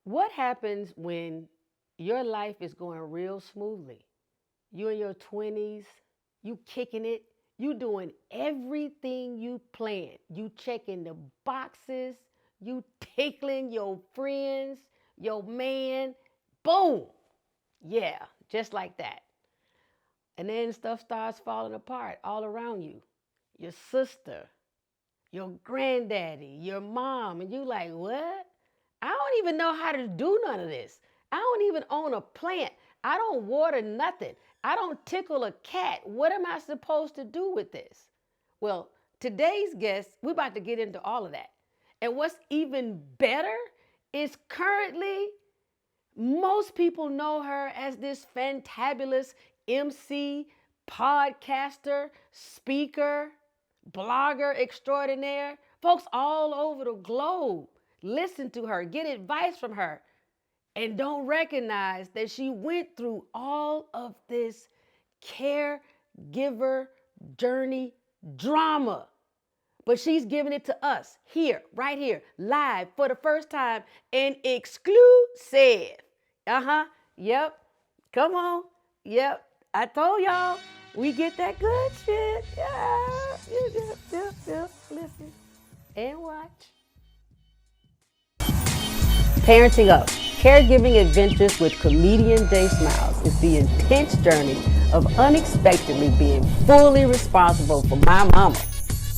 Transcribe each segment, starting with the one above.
What happens when your life is going real smoothly? You in your 20s, you kicking it, you doing everything you planned. You checking the boxes, you tickling your friends, your man, boom. Yeah, just like that. And then stuff starts falling apart all around you. Your sister, your granddaddy, your mom, and you like, what? I don't even know how to do none of this. I don't even own a plant. I don't water nothing. I don't tickle a cat. What am I supposed to do with this? Well, today's guest, we're about to get into all of that. And what's even better is currently most people know her as this fantabulous MC, podcaster, speaker, blogger extraordinaire. Folks all over the globe listen to her, get advice from her, and don't recognize that she went through all of this caregiver journey drama. But she's giving it to us here, right here, live for the first time and exclusive. Yep. Come on. Yep. I told y'all we get that good shit. Yeah. Listen and watch. Parenting Up, Caregiving Adventures with Comedian Jay Smiles is the intense journey of unexpectedly being fully responsible for my mama.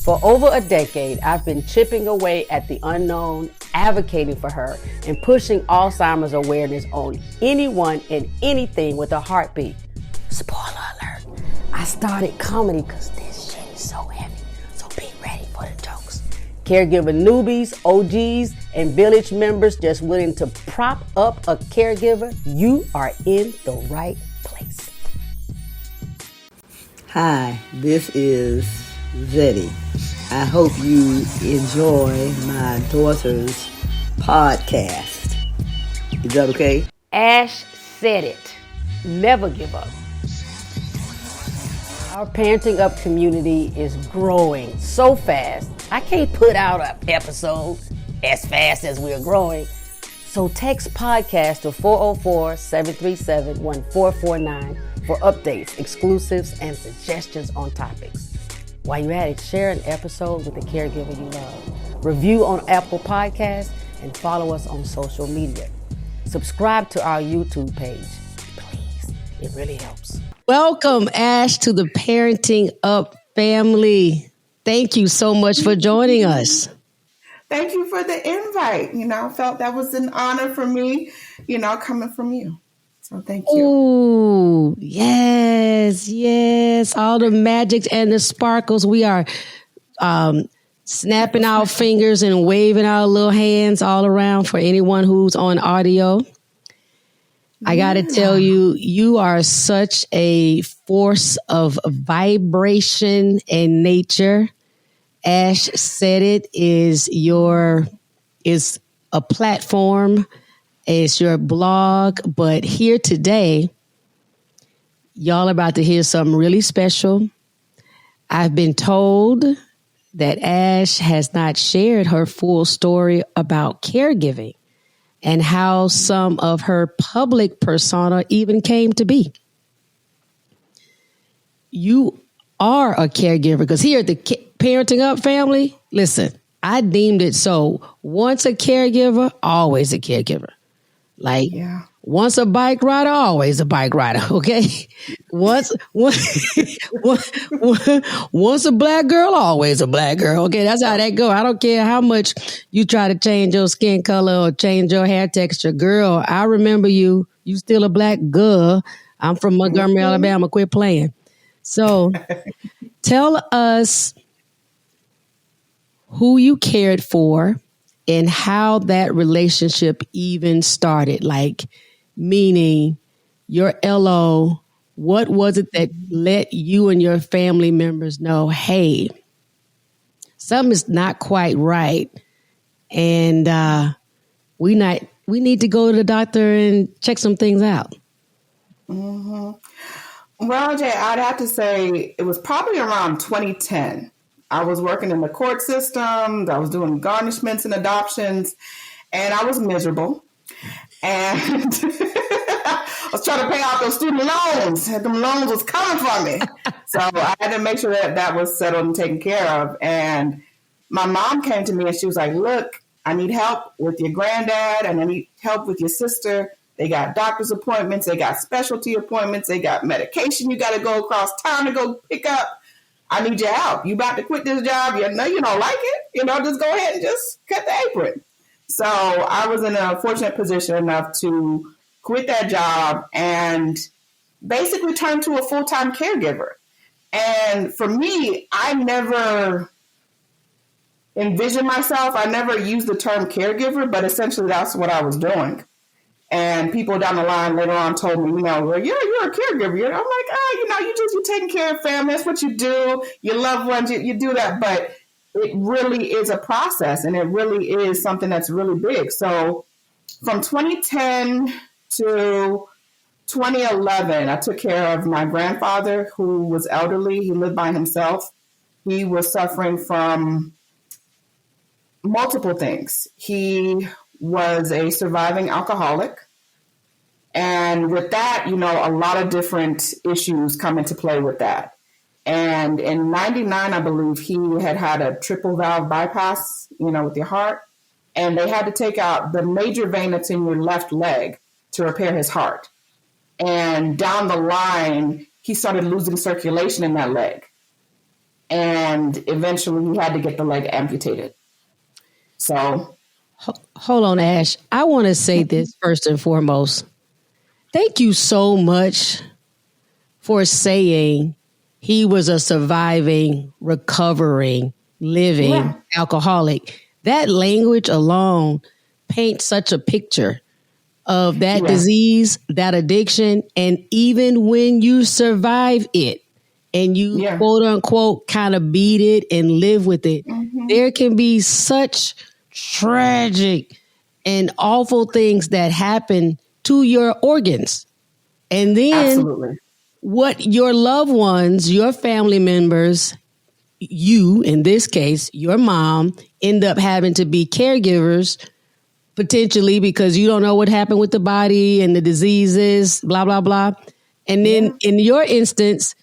For over a decade, I've been chipping away at the unknown, advocating for her, and pushing Alzheimer's awareness on anyone and anything with a heartbeat. Spoiler alert, I started comedy because this shit is so heavy, so be ready for the jokes. Caregiver newbies, OGs, and village members just willing to prop up a caregiver, you are in the right place. Hi, this is Zeddy. I hope you enjoy my daughter's podcast. Is that okay? Ash said it. Never give up. Our Parenting Up community is growing so fast. I can't put out an episode as fast as we're growing. So text podcast to 404-737-1449 for updates, exclusives, and suggestions on topics. While you're at it, share an episode with a caregiver you love. Review on Apple Podcasts and follow us on social media. Subscribe to our YouTube page. Please, it really helps. Welcome, Ash, to the Parenting Up family. Thank you so much for joining us. Thank you for the invite. I felt that was an honor for me, coming from you. So thank you. Ooh, yes. All the magic and the sparkles. We are snapping our fingers and waving our little hands all around for anyone who's on audio. I got to tell you, you are such a force of vibration and nature. Ash said it is a platform. It's your blog, but here today, y'all are about to hear something really special. I've been told that Ash has not shared her full story about caregiving and how some of her public persona even came to be. You are a caregiver because here at the Parenting Up family, listen, I deemed it so. Once a caregiver, always a caregiver. Like, once a bike rider, always a bike rider, okay? Once a black girl, always a black girl, okay? That's how that go. I don't care how much you try to change your skin color or change your hair texture. Girl, I remember you. You still a black girl. I'm from Montgomery, Alabama. Quit playing. So tell us who you cared for and how that relationship even started, like meaning your LO, what was it that let you and your family members know, hey, something's not quite right. And we need to go to the doctor and check some things out. Mm-hmm. Well, Jay, I'd have to say it was probably around 2010. I was working in the court system. I was doing garnishments and adoptions, and I was miserable. And I was trying to pay off those student loans. And them loans was coming from me. So I had to make sure that was settled and taken care of. And my mom came to me and she was like, look, I need help with your granddad and I need help with your sister. They got doctor's appointments. They got specialty appointments. They got medication you got to go across town to go pick up. I need your help. You about to quit this job. You know you don't like it. Just go ahead and just cut the apron. So I was in a fortunate position enough to quit that job and basically turn to a full-time caregiver. And for me, I never envisioned myself. I never used the term caregiver, but essentially that's what I was doing. And people down the line later on told me, well, you're a caregiver. I'm like, you're taking care of family. That's what you do. Your loved ones, you do that. But it really is a process, and it really is something that's really big. So from 2010 to 2011, I took care of my grandfather who was elderly. He lived by himself. He was suffering from multiple things. He was a surviving alcoholic. And with that, a lot of different issues come into play with that. And in 99, I believe he had a triple valve bypass, with your heart. And they had to take out the major vein that's in your left leg to repair his heart. And down the line, he started losing circulation in that leg. And eventually he had to get the leg amputated. So. Hold on, Ash. I want to say this first and foremost. Thank you so much for saying he was a surviving, recovering, living alcoholic. That language alone paints such a picture of that disease, that addiction, and even when you survive it and you quote unquote kind of beat it and live with it, there can be such tragic and awful things that happen to your organs. And then what your loved ones, your family members, you, in this case, your mom, end up having to be caregivers, potentially because you don't know what happened with the body and the diseases, blah, blah, blah. And then in your instance,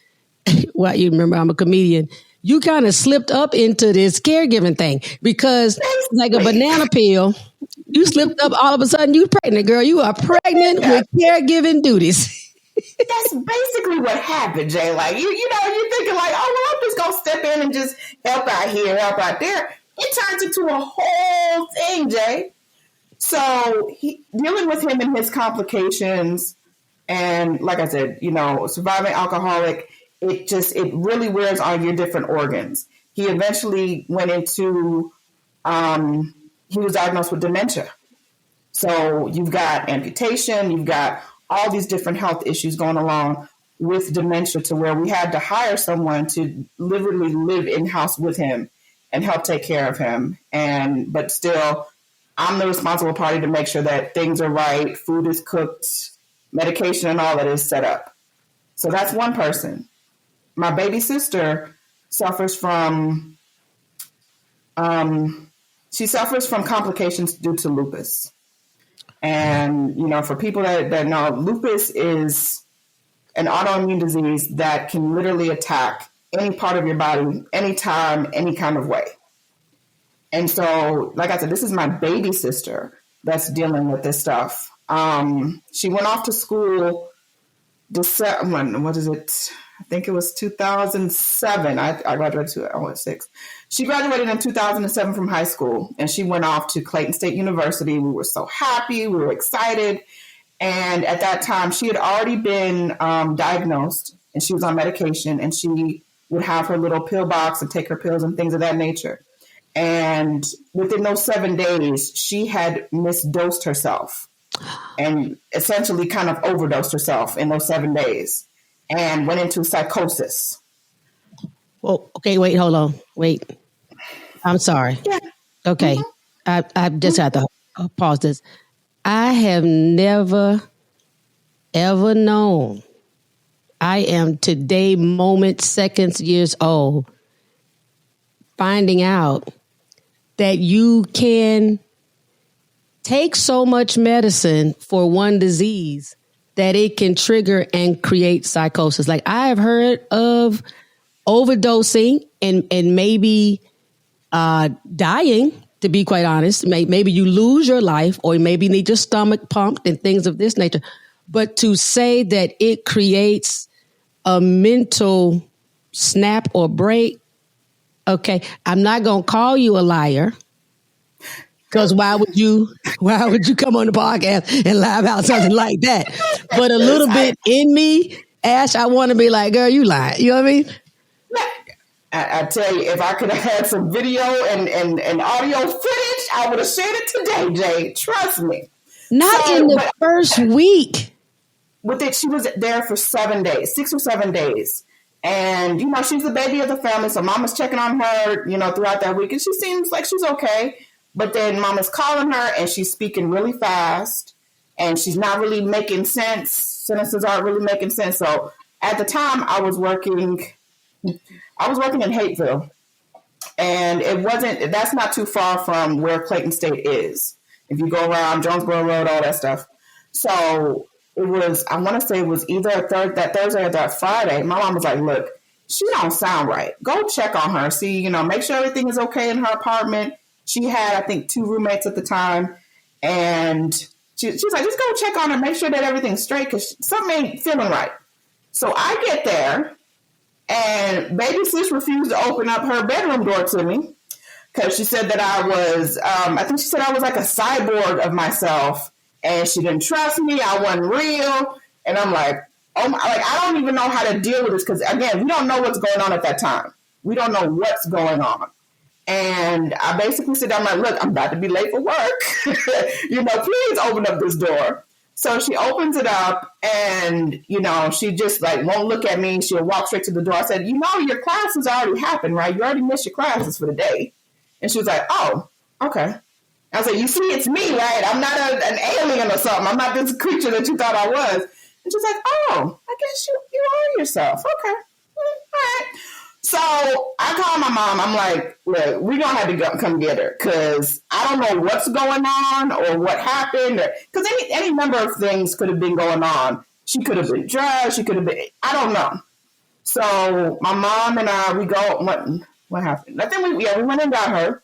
well, you remember I'm a comedian, you kind of slipped up into this caregiving thing because like a banana peel, you slipped up all of a sudden, you pregnant, girl. You are pregnant with caregiving duties. That's basically what happened, Jay. Like, you're thinking like, oh, well, I'm just going to step in and just help out here, help out there. It turns into a whole thing, Jay. So dealing with him and his complications and, like I said, surviving alcoholic, it really wears on your different organs. He eventually went into, he was diagnosed with dementia. So you've got amputation, you've got all these different health issues going along with dementia to where we had to hire someone to literally live in-house with him and help take care of him. But still, I'm the responsible party to make sure that things are right, food is cooked, medication and all that is set up. So that's one person. My baby sister suffers from, complications due to lupus. And, for people that know, lupus is an autoimmune disease that can literally attack any part of your body, anytime, any kind of way. And so, like I said, this is my baby sister that's dealing with this stuff. She went off to school I think it was 2007. I graduated in 2006. She graduated in 2007 from high school, and she went off to Clayton State University. We were so happy. We were excited. And at that time, she had already been diagnosed, and she was on medication, and she would have her little pill box and take her pills and things of that nature. And within those 7 days, she had misdosed herself and essentially kind of overdosed herself in those 7 days and went into psychosis. Well, okay, wait, hold on. Wait. I'm sorry. Yeah. Okay. I just had to pause this. I have never, ever known. I am today, moments, seconds, years old, finding out that you can take so much medicine for one disease that it can trigger and create psychosis. Like I have heard of overdosing and maybe dying, to be quite honest. Maybe you lose your life or maybe need your stomach pumped and things of this nature. But to say that it creates a mental snap or break, okay, I'm not going to call you a liar. Because why would you come on the podcast and lie about something like that? But a little bit in me, Ash, I want to be like, girl, you lying. You know what I mean? I tell you, if I could have had some video and audio footage, I would have shared it today, Jay. Trust me. Not in the first week. With it, she was there for 7 days, 6 or 7 days. And, you know, she's the baby of the family, so mama's checking on her, you know, throughout that week. And she seems like she's okay. But then mama's calling her and she's speaking really fast and she's not really making sense. Sentences aren't really making sense. So at the time I was working in Hateville, and that's not too far from where Clayton State is. If you go around Jonesboro Road, all that stuff. So it was, I want to say it was either that Thursday or that Friday. My mom was like, look, she don't sound right. Go check on her. See, you know, make sure everything is okay in her apartment. She had, I think, 2 roommates at the time. And she's like, just go check on her, make sure that everything's straight because something ain't feeling right. So I get there and baby sis refused to open up her bedroom door to me because she said that I was, I think she said I was like a cyborg of myself and she didn't trust me. I wasn't real. And I'm like, oh my, like, I don't even know how to deal with this because, again, we don't know what's going on at that time. We don't know what's going on. And I basically said, I'm like, look, I'm about to be late for work. You know, please open up this door. So she opens it up and, you know, she just like won't look at me. She'll walk straight to the door. I said, you know, your classes already happened, right? You already missed your classes for the day. And she was like, oh, okay. I said, you see, it's me, right? I'm not an alien or something. I'm not this creature that you thought I was. And she's like, oh, I guess you are yourself. Okay. All right. So I call my mom. I'm like, look, we're going to have to come get her because I don't know what's going on or what happened. Because any number of things could have been going on. She could have been drugged. She could have been, I don't know. So my mom and I, we go, what happened? I think we went and got her,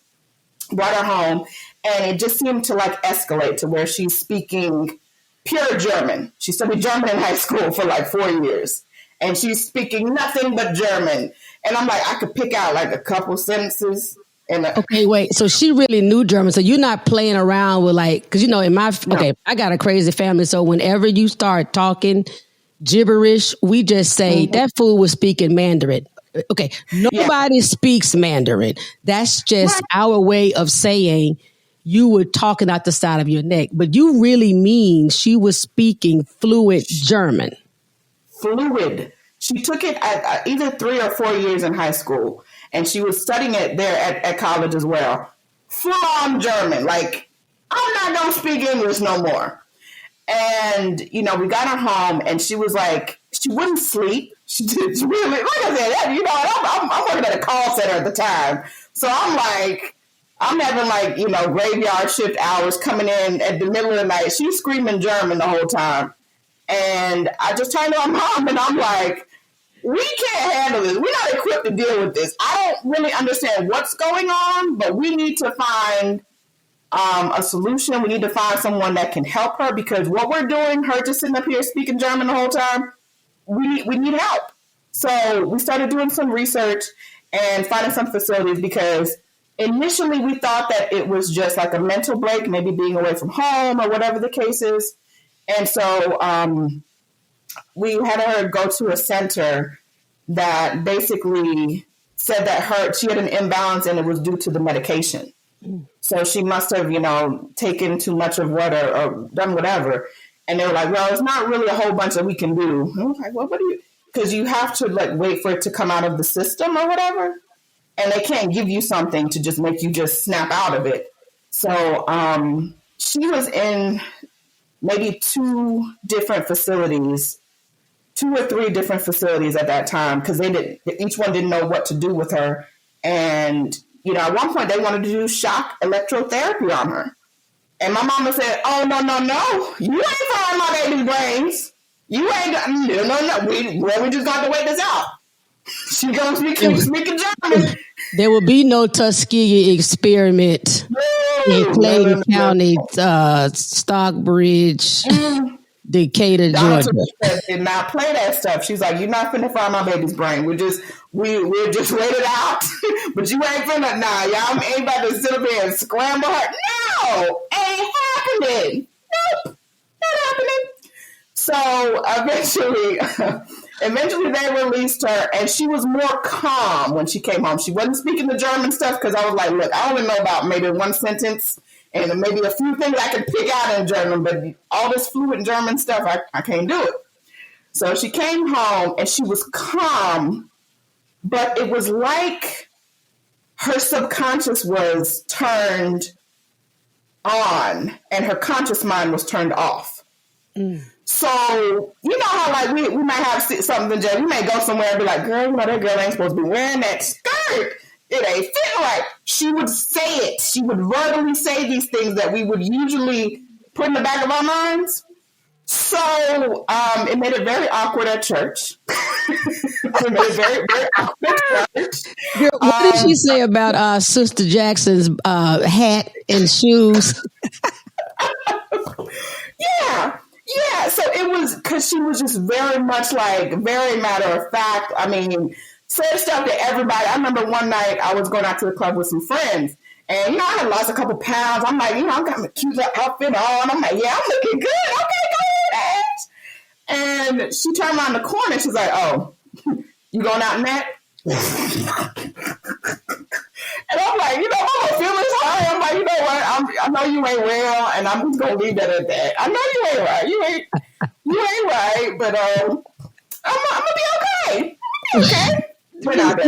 brought her home. And it just seemed to like escalate to where she's speaking pure German. She studied German in high school for like 4 years. And she's speaking nothing but German. And I'm like, I could pick out like a couple sentences. Okay, wait. So she really knew German. So you're not playing around with like, because, you know, I got a crazy family. So whenever you start talking gibberish, we just say that fool was speaking Mandarin. Okay. Nobody speaks Mandarin. That's just our way of saying you were talking out the side of your neck. But you really mean she was speaking fluent German. Fluid. She took it at either 3 or 4 years in high school, and she was studying it there at college as well. Full on German. Like, I'm not going to speak English no more. And, you know, we got her home, and she was like, she wouldn't sleep. She really, like I said, you know, I'm working at a call center at the time. So I'm like, I'm having like, you know, graveyard shift hours coming in at the middle of the night. She's screaming German the whole time. And I just turned to my mom and I'm like, we can't handle this. We're not equipped to deal with this. I don't really understand what's going on, but we need to find a solution. We need to find someone that can help her because what we're doing, her just sitting up here speaking German the whole time, we need help. So we started doing some research and finding some facilities because initially we thought that it was just like a mental break, maybe being away from home or whatever the case is. And so we had her go to a center that basically said that she had an imbalance and it was due to the medication. So she must have, you know, taken too much of what or done whatever. And they were like, well, it's not really a whole bunch that we can do. And I was like, well, what do you, because you have to like wait for it to come out of the system or whatever. And they can't give you something to just make you just snap out of it. So she was in maybe 2 different facilities, 2 or 3 different facilities at that time because each one didn't know what to do with her. And, you know, at one point they wanted to do shock electrotherapy on her. And my mama said, "Oh, no, no, no. You ain't frying my baby's brains. You ain't, no. We just got to wait this out." She gonna speak in German. There will be no Tuskegee experiment in Clayton County, Stockbridge, Decatur, Georgia. Did not play that stuff. She's like, "You're not finna fry my baby's brain. We'll just wait it out. But you ain't finna, nah, y'all ain't about to sit up here and scramble her. No, ain't happening. Nope, not happening." So eventually they released her, and she was more calm when she came home. She wasn't speaking the German stuff because I was like, look, I only know about maybe one sentence and maybe a few things I could pick out in German, but all this fluent German stuff, I can't do it. So she came home and she was calm, but it was like her subconscious was turned on and her conscious mind was turned off. So, you know how like we might have something, we may go somewhere and be like, girl, you know that girl ain't supposed to be wearing that skirt. It ain't fitting right. She would say it. She would verbally say these things that we would usually put in the back of our minds. So it made it very awkward at church. It made it very, very awkward at church. What did she say about Sister Jackson's hat and shoes? Yeah, so it was because she was just very much like, very matter of fact. I mean, said stuff to everybody. I remember one night I was going out to the club with some friends, and, you know, I had lost a couple pounds. I'm like, you know, I got my cute outfit on. I'm like, yeah, I'm looking good. Okay, go ahead, Ash. And she turned around the corner, and she's like, oh, you going out in that? And I'm like, you know, I'm gonna feel this high. I'm like, you know what? I know you ain't well, and I'm just gonna leave that at that. I know you ain't right. You ain't right, but I'm gonna be okay. Okay.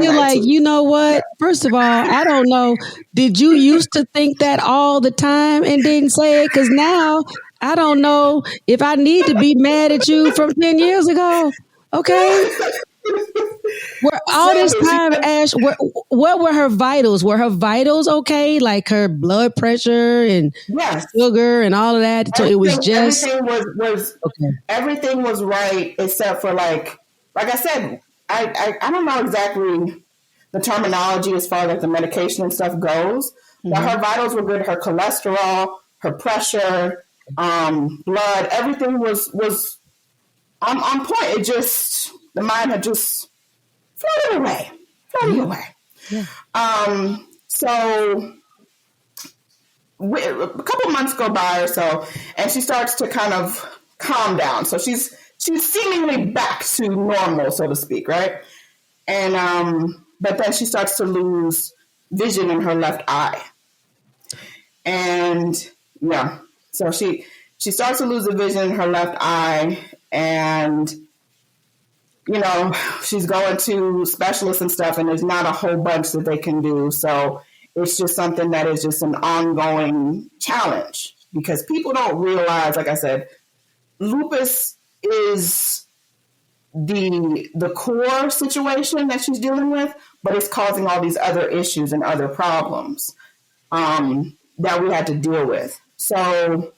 You're like, you know what? First of all, I don't know. Did you used to think that all the time and didn't say it? Because now I don't know if I need to be mad at you from 10 years ago. Okay. All this time, Ash, what were her vitals? Were her vitals okay? Like her blood pressure and sugar and all of that? So it was just everything was right except for like I said, I don't know exactly the terminology as far as the medication and stuff goes, but her vitals were good. Her cholesterol, her pressure, blood, everything was on point. It just, the mind had just floated away. Yeah. So a couple months go by or so, and she starts to kind of calm down. So she's seemingly back to normal, so to speak, right? And but then she starts to lose vision in her left eye, and so she starts to lose the vision in her left eye, and she's going to specialists and stuff, and there's not a whole bunch that they can do. So it's just something that is just an ongoing challenge because people don't realize, like I said, lupus is the core situation that she's dealing with, but it's causing all these other issues and other problems that we had to deal with. So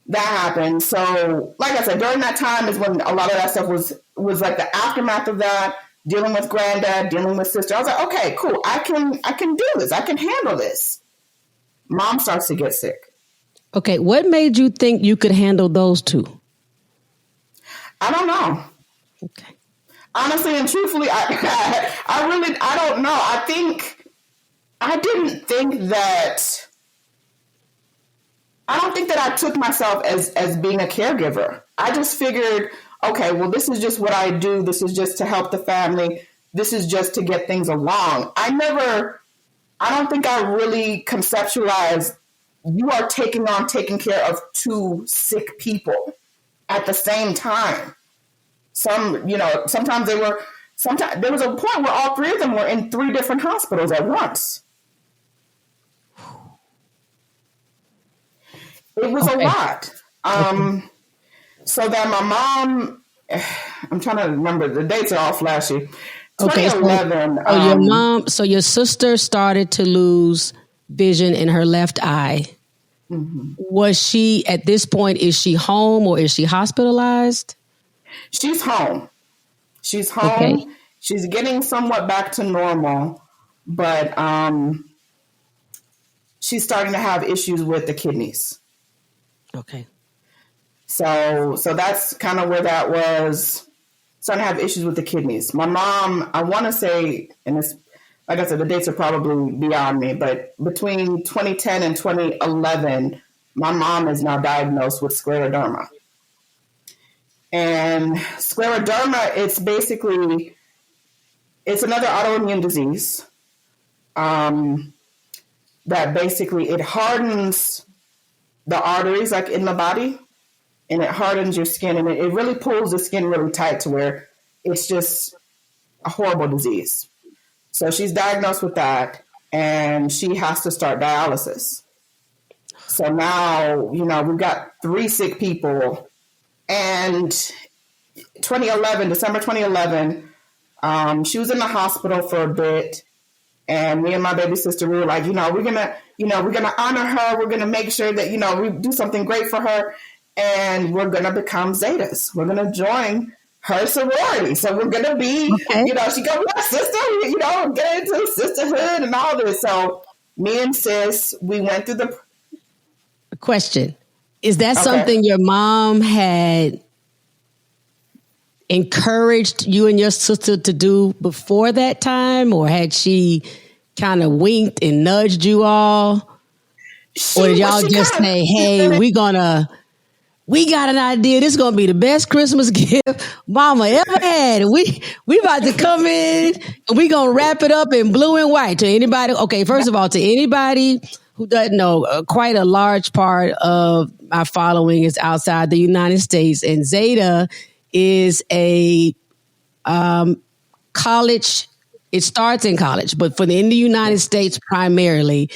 that happened. So, like I said, during that time is when a lot of that stuff was like the aftermath of that, dealing with granddad, dealing with sister. I was like, okay, cool. I can do this. I can handle this. Mom starts to get sick. Okay. What made you think you could handle those two? I don't know. Okay. Honestly and truthfully, I don't know. I don't think that I took myself as being a caregiver. I just figured, okay, well, this is just what I do. This is just to help the family. This is just to get things along. I don't think I really conceptualized you are taking care of two sick people at the same time. Sometimes there was a point where all three of them were in 3 different hospitals at once. It was a lot. So that my mom, I'm trying to remember, the dates are all flashy. 2011. So your sister started to lose vision in her left eye. Was she, at this point, is she home or is she hospitalized? She's home. She's home. Okay. She's getting somewhat back to normal, but she's starting to have issues with the kidneys. Okay. So that's kind of where that was. Starting to have issues with the kidneys. My mom, I want to say, and it's, like I said, the dates are probably beyond me, but between 2010 and 2011, my mom is now diagnosed with scleroderma. And scleroderma, it's another autoimmune disease that basically it hardens the arteries like in the body, and it hardens your skin, and it really pulls the skin really tight to where it's just a horrible disease. So she's diagnosed with that, and she has to start dialysis. So now, we've got 3 sick people. And December 2011, she was in the hospital for a bit. And me and my baby sister, we were like, we're gonna honor her. We're gonna make sure that, we do something great for her. And we're gonna become Zetas. We're gonna join her sorority. So we're gonna be, okay. She goes, yeah, sister, get into sisterhood and all this. So me and sis, we went through the question. Is that something your mom had encouraged you and your sister to do before that time? Or had she kind of winked and nudged you all? Or did y'all just say, hey, we got an idea. This is going to be the best Christmas gift mama ever had. We about to come in and we going to wrap it up in blue and white. To anybody, okay, first of all, to anybody who doesn't know, quite a large part of my following is outside the United States. And Zeta is a college. It starts in college, but in the United States primarily,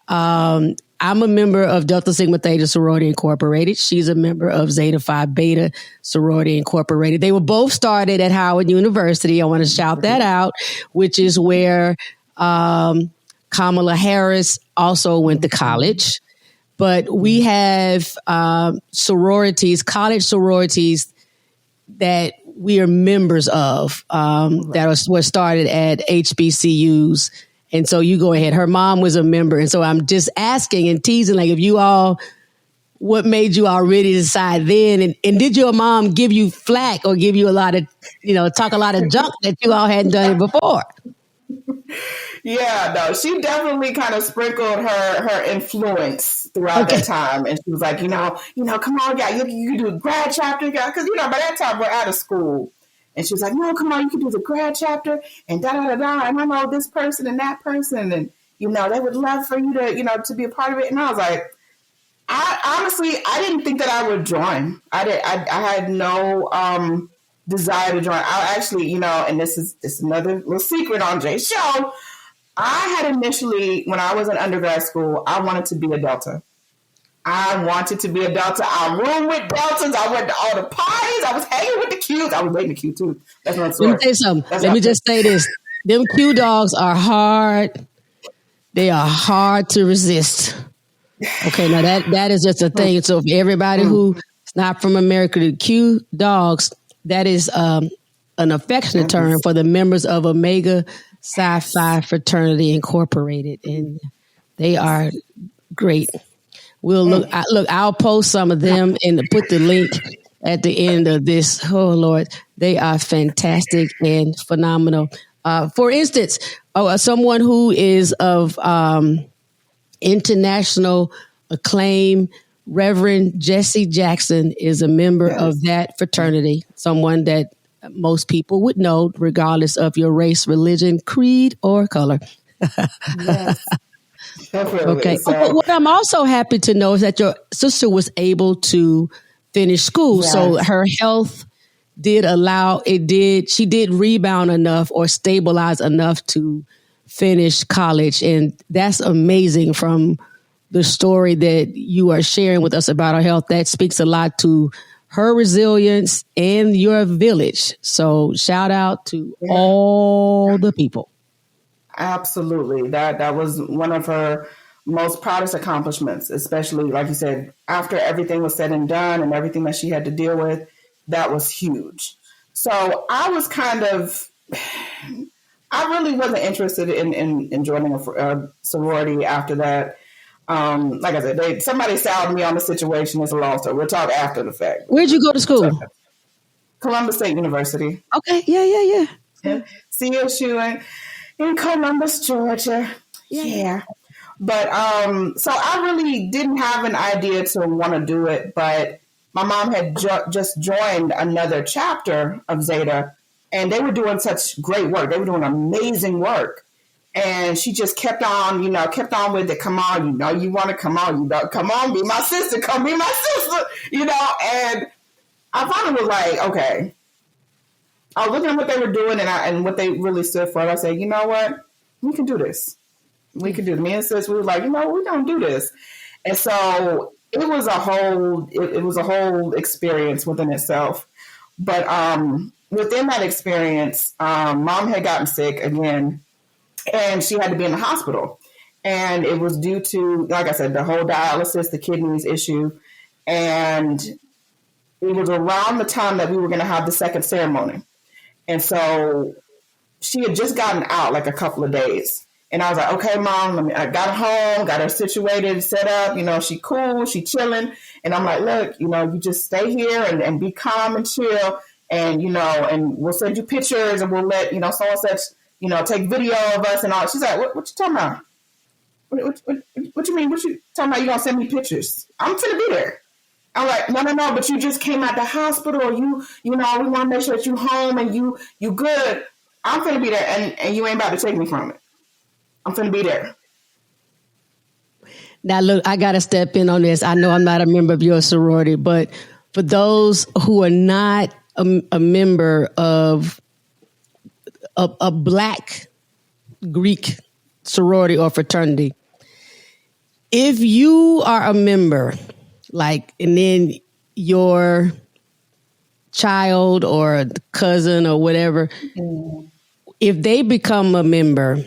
I'm a member of Delta Sigma Theta Sorority Incorporated. She's a member of Zeta Phi Beta Sorority Incorporated. They were both started at Howard University. I want to shout that out, which is where Kamala Harris also went to college. But we have sororities, college sororities that we are members of that were started at HBCUs. And so you go ahead. Her mom was a member. And so I'm just asking and teasing, like, if you all, what made you all really decide then? And did your mom give you flack or give you a lot of, talk a lot of junk that you all hadn't done it before? Yeah, no, she definitely kind of sprinkled her influence throughout that time. And she was like, come on, yeah, you can do a grad chapter. Because, by that time we're out of school. And she was like, no, come on, you can do the grad chapter and da-da-da-da. And I know this person and that person. And, they would love for you to, to be a part of it. And I was like, I didn't think that I would join. I had no desire to join. I actually, and this is another little secret on Jay's show. I had initially, when I was in undergrad school, I wanted to be a Delta. I roomed with Deltas. I went to all the parties. I was hanging with the Qs. I was dating the Q too. That's not story. Let me tell you something. Let me just say this. Them Q dogs are hard. They are hard to resist. Okay, now that is just a thing. So for everybody who's not from America, the Q dogs, that is an affectionate term for the members of Omega Psi Phi Fraternity Incorporated. And they are great. We'll look. I'll post some of them and put the link at the end of this. Oh Lord, they are fantastic and phenomenal. For instance, someone who is of international acclaim, Reverend Jesse Jackson is a member of that fraternity. Someone that most people would know, regardless of your race, religion, creed, or color. Yes. Definitely. Okay. So, But what I'm also happy to know is that your sister was able to finish school. Yes. So her health she did rebound enough or stabilize enough to finish college. And that's amazing from the story that you are sharing with us about her health. That speaks a lot to her resilience and your village. So shout out to all the people. Absolutely. That was one of her most proudest accomplishments, especially, like you said, after everything was said and done and everything that she had to deal with, that was huge. So I was I really wasn't interested in joining a sorority after that. Like I said, somebody sounded me on the situation. It's a long story. We'll talk after the fact. Where'd you go to school? So, Columbus State University. Okay. Yeah. CSU in Columbus, Georgia. Yeah. But so I really didn't have an idea to want to do it, but my mom had just joined another chapter of Zeta, and they were doing such great work. They were doing amazing work. And she just kept on with it. Come on, you want to come on, come on, be my sister, come be my sister, and I finally was like, okay. I was looking at what they were doing and what they really stood for. And I said, you know what? We can do this. We can do it. Me and sis, we were like, we're going to do this. And so it was a whole experience within itself. But within that experience, mom had gotten sick again, and she had to be in the hospital. And it was due to, like I said, the whole dialysis, the kidneys issue. And it was around the time that we were going to have the second ceremony. And so she had just gotten out like a couple of days. And I was like, okay, mom, I got her home, got her situated, set up, she cool, she chilling. And I'm like, look, you just stay here and be calm and chill. And, and we'll send you pictures and we'll let, so-and-such, take video of us and all. She's like, what you talking about? What you mean? What you talking about? You gonna send me pictures? I'm finna be there. I'm like, no, but you just came out the hospital, or we want to make sure that you home and you good. I'm finna be there, and you ain't about to take me from it. I'm finna be there. Now, look, I got to step in on this. I know I'm not a member of your sorority, but for those who are not a member of a Black Greek sorority or fraternity, if you are a member, and then your child or cousin or whatever, if they become a member,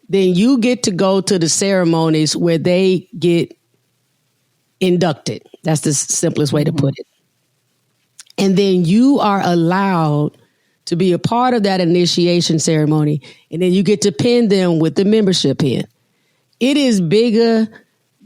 then you get to go to the ceremonies where they get inducted. That's the simplest way to put it. And then you are allowed to be a part of that initiation ceremony. And then you get to pin them with the membership pin. It is bigger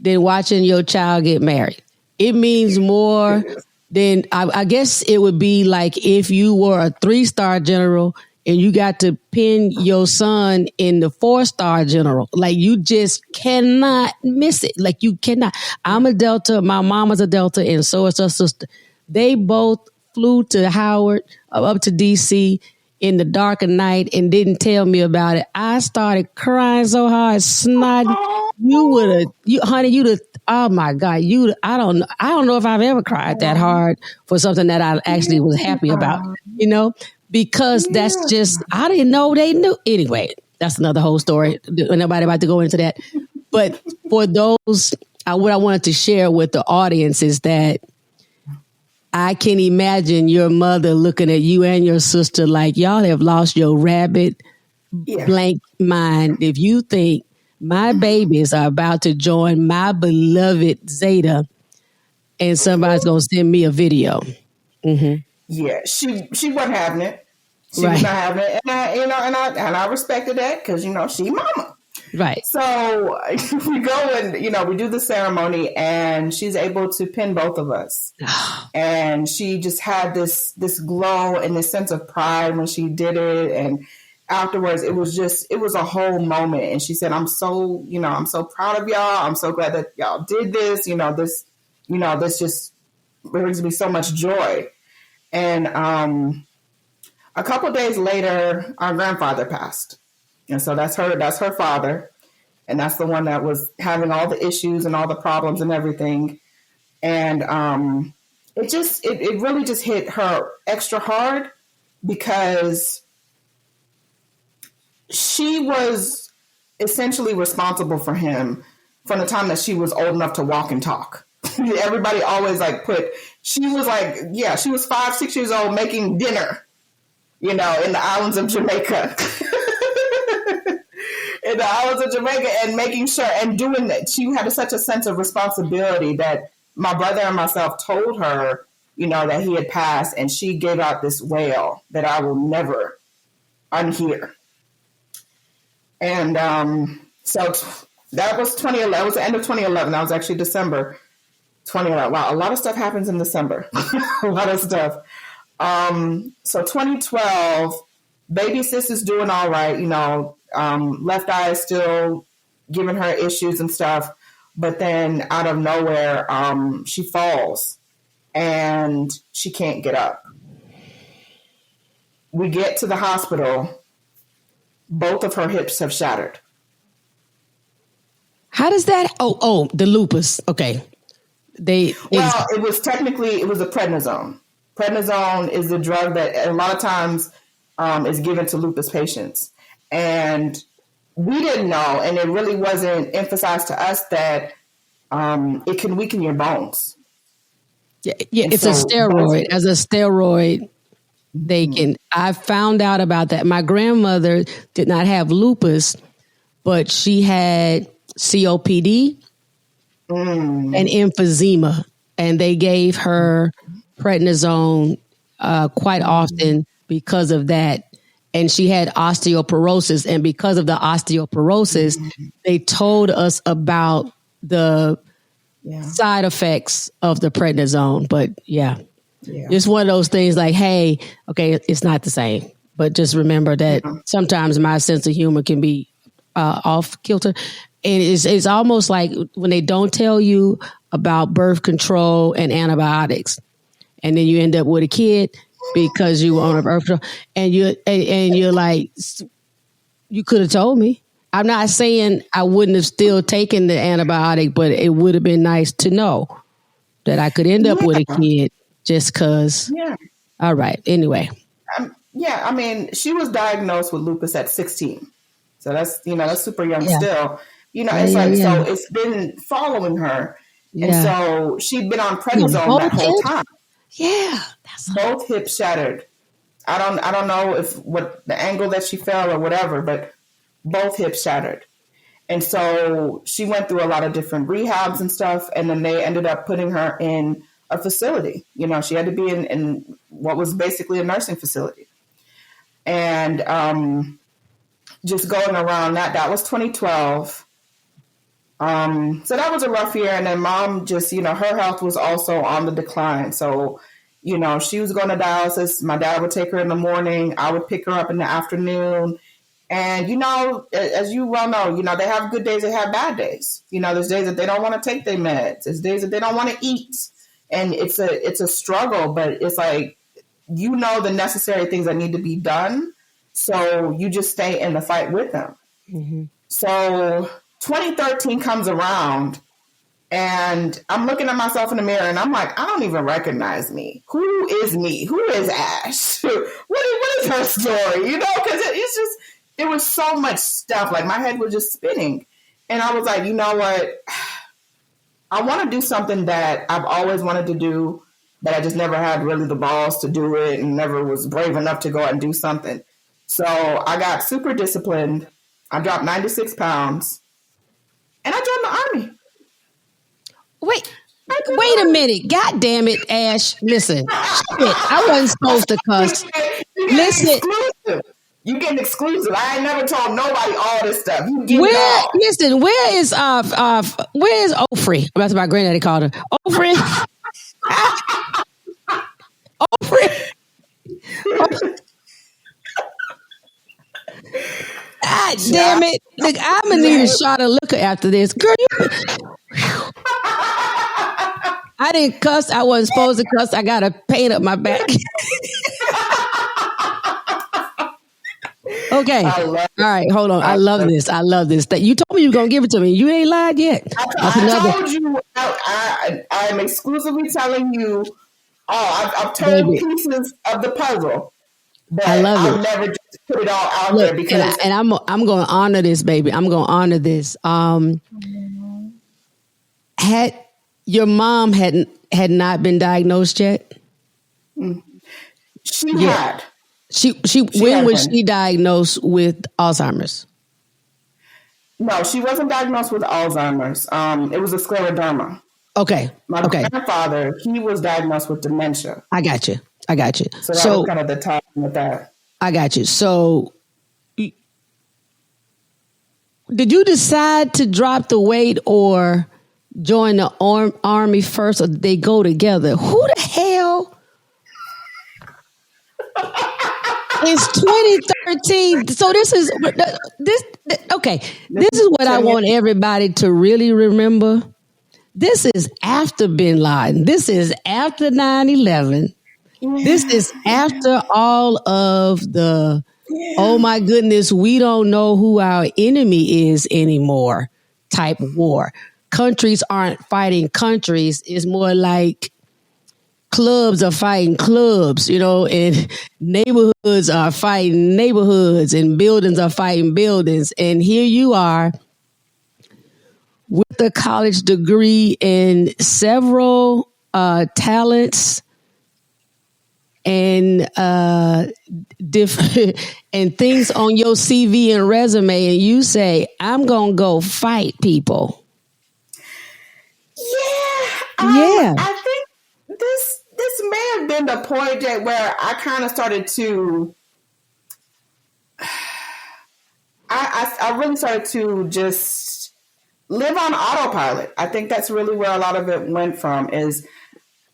than watching your child get married. It means more than, I guess it would be like if you were a 3-star general and you got to pin your son in the 4-star general. Like, you just cannot miss it. Like, you cannot. I'm a Delta. My mom is a Delta, and so is her sister. They both flew to Howard, up to D.C. in the dark of night and didn't tell me about it. I started crying so hard, snotting. Oh my God, I don't know if I've ever cried that hard for something that I actually was happy about, because that's just, I didn't know they knew. Anyway, that's another whole story. Nobody about to go into that. But for those, what I wanted to share with the audience is that I can imagine your mother looking at you and your sister like, y'all have lost your rabbit blank mind if you think my babies are about to join my beloved Zeta and somebody's going to send me a video. Mm-hmm. Yeah, she wasn't having it. She was not having it. And I respected that because, she mama. Right. So we go and, we do the ceremony and she's able to pin both of us. And she just had this glow and this sense of pride when she did it. And afterwards, it was a whole moment. And she said, I'm so proud of y'all. I'm so glad that y'all did this. This just brings me so much joy. And a couple of days later, our grandfather passed. And so that's her father. And that's the one that was having all the issues and all the problems and everything. And it really just hit her extra hard because she was essentially responsible for him from the time that she was old enough to walk and talk. Everybody always she was 5-6 years old making dinner, in the islands of Jamaica. I was in Jamaica and making sure and doing that. She had such a sense of responsibility that my brother and myself told her, that he had passed, and she gave out this wail that I will never unhear. And so that was 2011. It was the end of 2011. That was actually December 2011. Wow, a lot of stuff happens in December. A lot of stuff. So 2012, baby sis is doing all right. Left eye is still giving her issues and stuff. But then out of nowhere, she falls and she can't get up. We get to the hospital. Both of her hips have shattered. How does that? Oh, the lupus. Okay. It was a prednisone. Prednisone is the drug that a lot of times is given to lupus patients. And we didn't know, and it really wasn't emphasized to us that it can weaken your bones. Yeah, it's a steroid. As a steroid, they can. I found out about that. My grandmother did not have lupus, but she had COPD and emphysema, and they gave her prednisone quite often because of that. And she had osteoporosis, and because of the osteoporosis, they told us about the side effects of the prednisone. But it's one of those things like, hey, okay, it's not the same. But just remember that sometimes my sense of humor can be off kilter. And it's almost like when they don't tell you about birth control and antibiotics, and then you end up with a kid because you were on a birth control, and you're like, you could have told me. I'm not saying I wouldn't have still taken the antibiotic, but it would have been nice to know that I could end up with a kid just because. Yeah. All right. Anyway. I mean, she was diagnosed with lupus at 16. So that's super young still. So it's been following her. Yeah. And so she'd been on prednisone that whole time. Yeah. Both hips shattered. I don't know what the angle that she fell or whatever, but both hips shattered. And so she went through a lot of different rehabs and stuff. And then they ended up putting her in a facility. She had to be in what was basically a nursing facility. And just going around that was 2012. So that was a rough year. And then mom just, her health was also on the decline. So, she was going to dialysis. My dad would take her in the morning. I would pick her up in the afternoon. And, as you well know, they have good days, they have bad days. There's days that they don't want to take their meds. There's days that they don't want to eat. And it's a struggle, but it's like, the necessary things that need to be done. So you just stay in the fight with them. Mm-hmm. So 2013 comes around and I'm looking at myself in the mirror and I'm like, I don't even recognize me. Who is me? Who is Ash? What is her story? Because it's just, there was so much stuff. Like my head was just spinning. And I was like, you know what? I want to do something that I've always wanted to do, but I just never had really the balls to do it and never was brave enough to go out and do something. So I got super disciplined. I dropped 96 pounds and I joined the Army. Wait a minute. God damn it, Ash. Listen, shit, I wasn't supposed to cuss. Listen. You getting exclusive. I ain't never told nobody all this stuff. Listen, where is Ofri? That's what my granddaddy called her. Ofri. God damn it. Look, I'm going to need a shot of liquor after this. Girl, I didn't cuss. I wasn't supposed to cuss. I got a pain up my back. Okay. All right. Hold on. I love this. That you told me you were going to give it to me. You ain't lied yet. I told you. I'm exclusively telling you. I've turned pieces of the puzzle. But I love it. I'll never just put it all out there because. And I'm going to honor this, baby. I'm going to honor this. Had your mom had not been diagnosed yet? She had. When was she diagnosed with Alzheimer's? No, she wasn't diagnosed with Alzheimer's. It was a scleroderma. Okay. My grandfather, he was diagnosed with dementia. I got you. So that was kind of the time with that. I got you. So did you decide to drop the weight or join the army first, or did they go together? Who the hell? It's 2013. So this is okay. This is what I want everybody to really remember. This is after Bin Laden. This is after 9/11. This is after all of the, oh my goodness, we don't know who our enemy is anymore type war. Countries aren't fighting countries. It's more like clubs are fighting clubs, and neighborhoods are fighting neighborhoods, and buildings are fighting buildings. And here you are with a college degree and several talents and different and things on your CV and resume, and you say, "I'm gonna go fight people." Yeah. I think this may have been the point where I kind of started to. I really started to just live on autopilot. I think that's really where a lot of it went from. Is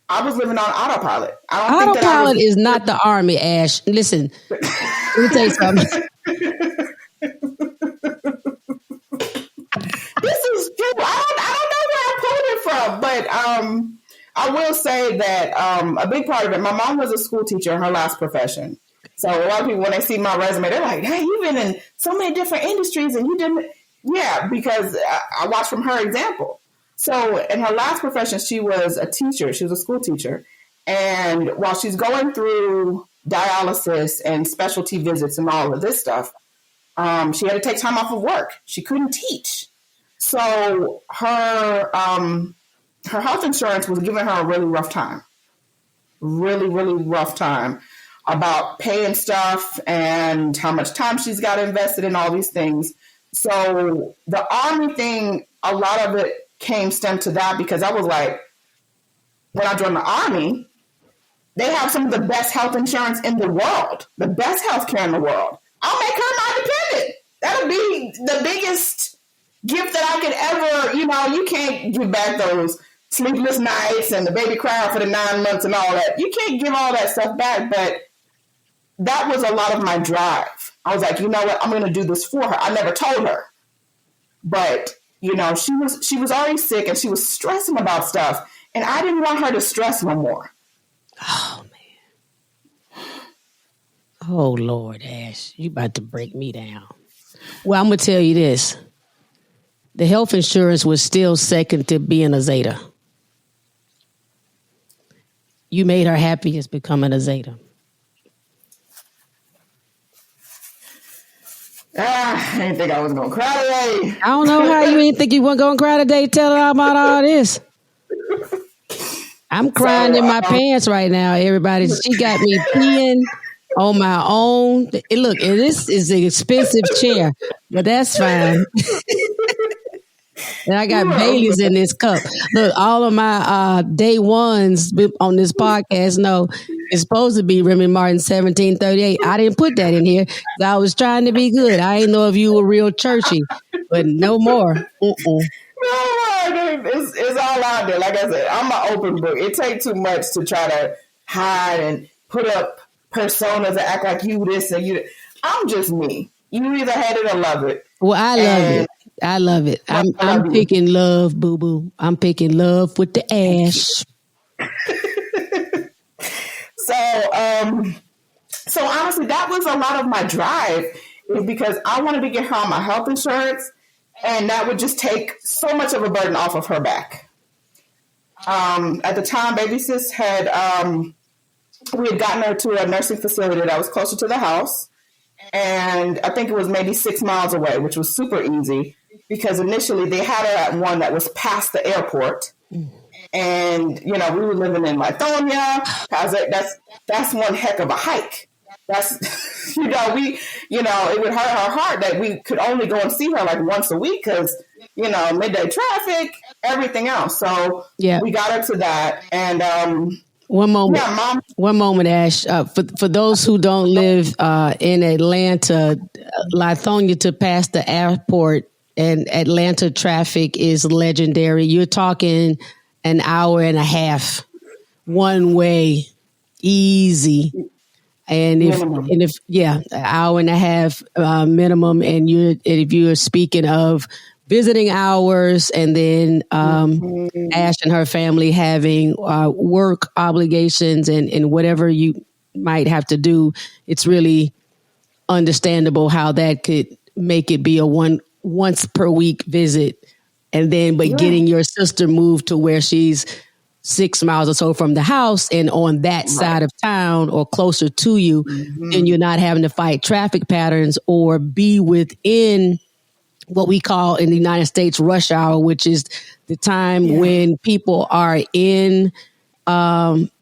I was living on autopilot. Autopilot is not the army, Ash. Listen, let me tell you something. This is true. I don't know where I pulled it from, but I will say that a big part of it, my mom was a school teacher in her last profession. So a lot of people, when they see my resume, they're like, "Hey, you've been in so many different industries and you didn't." Yeah, because I watched from her example. So in her last profession, she was a teacher. She was a school teacher. And while she's going through dialysis and specialty visits and all of this stuff, she had to take time off of work. She couldn't teach. So her health insurance was giving her a really rough time. Really, really rough time about paying stuff and how much time she's got invested in all these things. So the army thing, a lot of it stemmed to that, because I was like, when I joined the army, they have some of the best health insurance in the world, the best healthcare in the world. I'll make her my dependent. That'll be the biggest gift that I could ever, you can't give back those sleepless nights and the baby crying for the 9 months and all that. You can't give all that stuff back, but that was a lot of my drive. I was like, you know what? I'm going to do this for her. I never told her, but she was already sick and she was stressing about stuff, and I didn't want her to stress no more. Oh man! Oh Lord, Ash, you about to break me down. Well, I'm gonna tell you this: the health insurance was still second to being a Zeta. You made her happiest becoming a Zeta. I didn't think I was going to cry today. I don't know how you didn't think you weren't going to cry today telling her about all this. I'm crying in my pants right now, everybody. She got me peeing on my own. Look, and this is an expensive chair, but that's fine. And I got Bailey's in this cup. Look, all of my day ones on this podcast know it's supposed to be Remy Martin 1738. I didn't put that in here. I was trying to be good. I didn't know if you were real churchy, but no more. No, it's all out there. Like I said, I'm an open book. It takes too much to try to hide and put up personas that act like you this and you. I'm just me. You either hate it or love it. Well, I love it. I love it. I'm picking love, boo boo. I'm picking love with the ash. So honestly, that was a lot of my drive, because I wanted to get her on my health insurance, and that would just take so much of a burden off of her back. At the time, baby sis had we had gotten her to a nursing facility that was closer to the house, and I think it was maybe 6 miles away, which was super easy, because initially they had her at one that was past the airport. And, we were living in Lithonia. That's one heck of a hike. that's, it would hurt her heart that we could only go and see her like once a week because, midday traffic, everything else. So we got her to that. And one moment, Mom. One moment, Ash. For those who don't live in Atlanta, Lithonia to pass the airport and Atlanta traffic is legendary. You're talking an hour and a half one way, easy. And if an hour and a half minimum, and if you're speaking of visiting hours, and then Ash and her family having work obligations and whatever you might have to do, it's really understandable how that could make it be a once per week visit, and then getting your sister moved to where she's 6 miles or so from the house and on that side of town or closer to you, then you're not having to fight traffic patterns or be within what we call in the United States rush hour, which is the time when people are in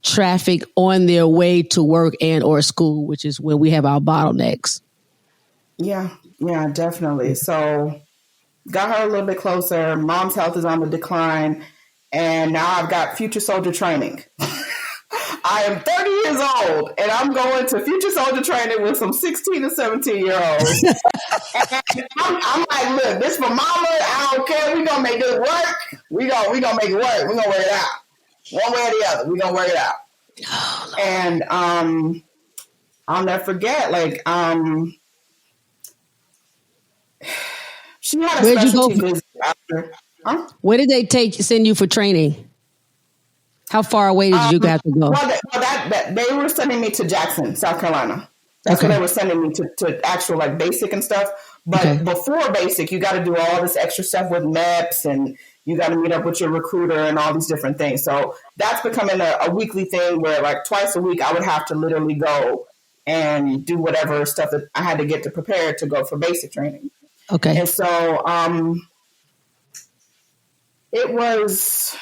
traffic on their way to work and or school, which is when we have our bottlenecks. Yeah, definitely. So got her a little bit closer. Mom's health is on the decline. And now I've got future soldier training. I am 30 years old, and I'm going to future soldier training with some 16 and 17-year-olds. And I'm like, look, this for mama. I don't care. We're going to make this work. We're going to make it work. We're going to work it out. One way or the other. We're going to work it out. Oh, and I'll never forget, she had a specialty visit after. Huh? Where did they send you for training? How far away did you have to go? They were sending me to Jackson, South Carolina. That's where they were sending me to actual basic and stuff. But before basic, you got to do all this extra stuff with MEPS, and you got to meet up with your recruiter and all these different things. So that's becoming a weekly thing where twice a week I would have to literally go and do whatever stuff that I had to get to prepare to go for basic training. Okay. And so it was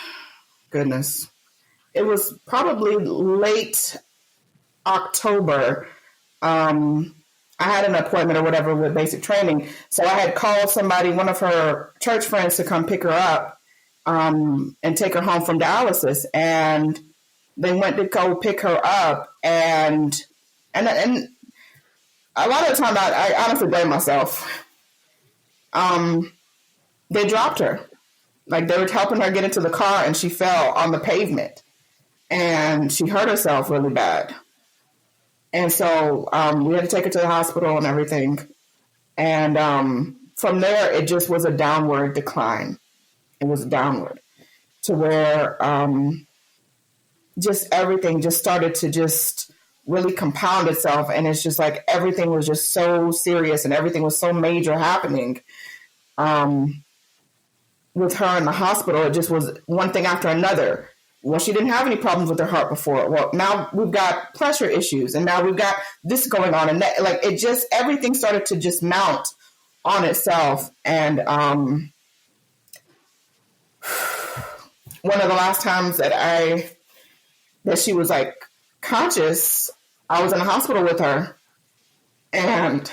probably late October. I had an appointment or whatever with basic training. So I had called somebody, one of her church friends, to come pick her up and take her home from dialysis. And they went to go pick her up. And a lot of the time, I honestly blame myself. They dropped her. They were helping her get into the car, and she fell on the pavement, and she hurt herself really bad. And so we had to take her to the hospital and everything. And from there, it just was a downward decline. It was downward to where just everything just started to just really compound itself. And it's just everything was just so serious and everything was so major happening. With her in the hospital, it just was one thing after another. Well, she didn't have any problems with her heart before. Well, now we've got pressure issues, and now we've got this going on, and that, it just, everything started to just mount on itself. And one of the last times that she was conscious, I was in the hospital with her, and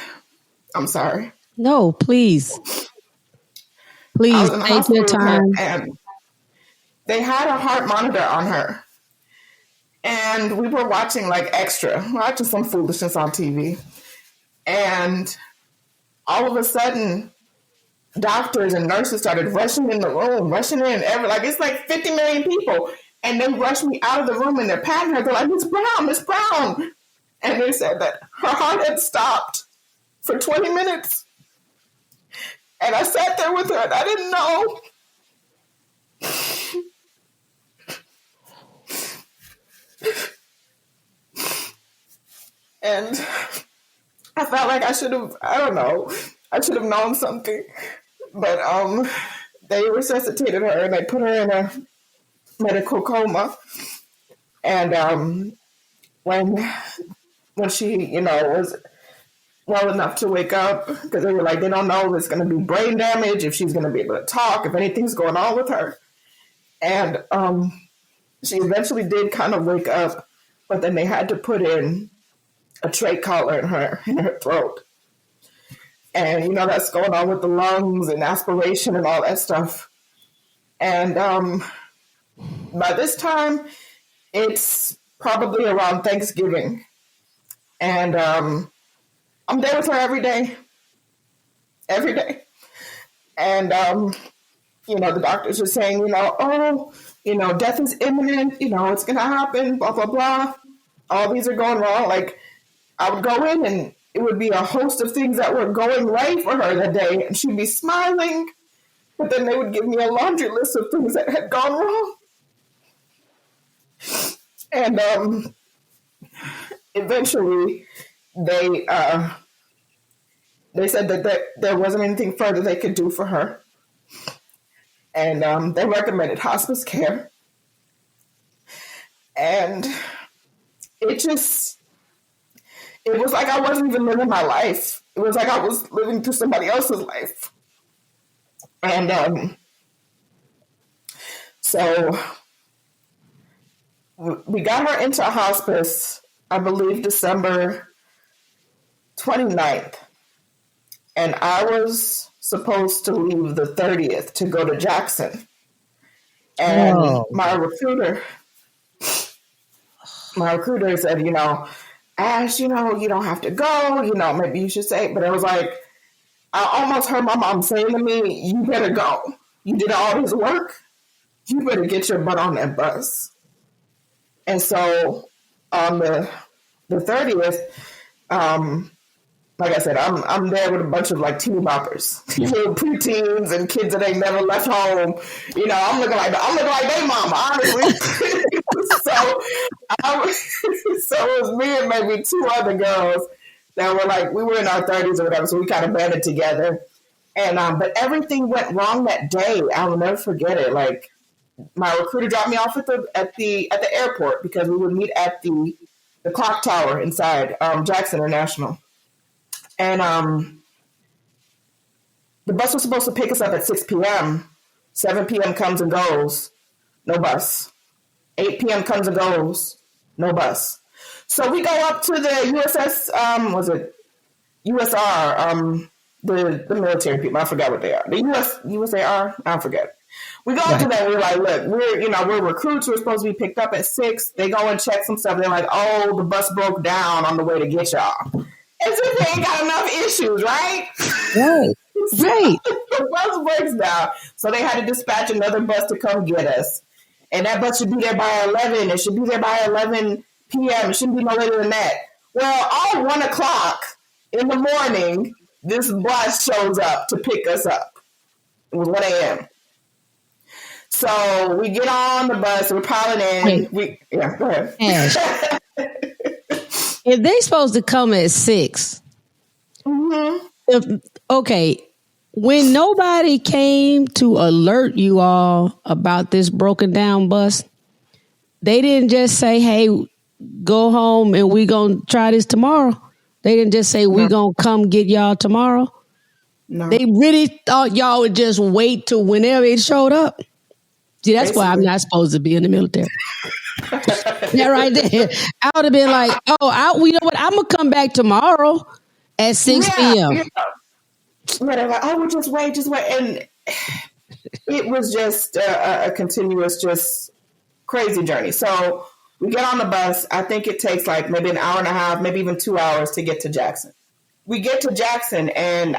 I'm sorry. No, please. Please take your time. And they had a heart monitor on her. And we were watching watching some foolishness on TV. And all of a sudden, doctors and nurses started rushing in the room, it's 50 million people. And they rushed me out of the room and they're patting her. They're like, Miss Brown. And they said that her heart had stopped for 20 minutes. And I sat there with her, and I didn't know. And I felt like I should have known something. But they resuscitated her, and they put her in a medical coma. And when she, was well enough to wake up, because they were they don't know if it's going to be brain damage, if she's going to be able to talk, if anything's going on with her. And she eventually did kind of wake up, but then they had to put in a trach collar in her throat. And, you know, that's going on with the lungs and aspiration and all that stuff. And by this time, it's probably around Thanksgiving. And I'm there with her every day. And, you know, the doctors are saying, you know, oh, you know, death is imminent, you know, it's going to happen, blah, blah, blah. All these are going wrong. Like, I would go in and it would be a host of things that were going right for her that day. And she'd be smiling, but then they would give me a laundry list of things that had gone wrong. And eventually they said that there wasn't anything further they could do for her. And they recommended hospice care. And it was like I wasn't even living my life. It was like I was living through somebody else's life. And so we got her into hospice, I believe, December 29th. And I was supposed to leave the 30th to go to Jackson. And my recruiter said, you know, Ash, you know, you don't have to go, you know, maybe you should say, but it was like, I almost heard my mom saying to me, you better go. You did all this work. You better get your butt on that bus. And so on the 30th, like I said, I'm there with a bunch of like teeny boppers, little preteens and kids that ain't never left home. You know, I'm looking like their mama, honestly. So it was me and maybe two other girls that were like, we were in our 30s or whatever, so we kind of banded together. And but everything went wrong that day. I will never forget it. Like, my recruiter dropped me off at the airport because we would meet at the clock tower inside Jackson International. And the bus was supposed to pick us up at 6 p.m. 7 p.m. comes and goes, no bus. 8 p.m. comes and goes, no bus. So we go up to the USS, USR, the military people. I forgot what they are. The USAR, I forget. We go up to them. We're like, look, we're recruits. We're supposed to be picked up at 6. They go and check some stuff. They're like, oh, the bus broke down on the way to get y'all. As if they ain't got enough issues, right? Right. Right. The bus breaks down. So they had to dispatch another bus to come get us. And that bus should be there by 11. It should be there by 11 p.m. It shouldn't be no later than that. Well, all 1 o'clock in the morning, this bus shows up to pick us up. It was 1 a.m. So we get on the bus. We're piling in. Hey. Go ahead. Ash, if they supposed to come at 6, when nobody came to alert you all about this broken down bus, they didn't just say, hey, go home and we gonna try this tomorrow. They didn't just say, we gonna come get y'all tomorrow. No. They really thought y'all would just wait till whenever it showed up. See, that's why I'm not supposed to be in the military. That right there. I would have been like, you know what? I'm going to come back tomorrow at 6 p.m. Yeah. But they're like, we'll just wait. And it was just a continuous, just crazy journey. So we get on the bus. I think it takes like maybe an hour and a half, maybe even 2 hours to get to Jackson. We get to Jackson and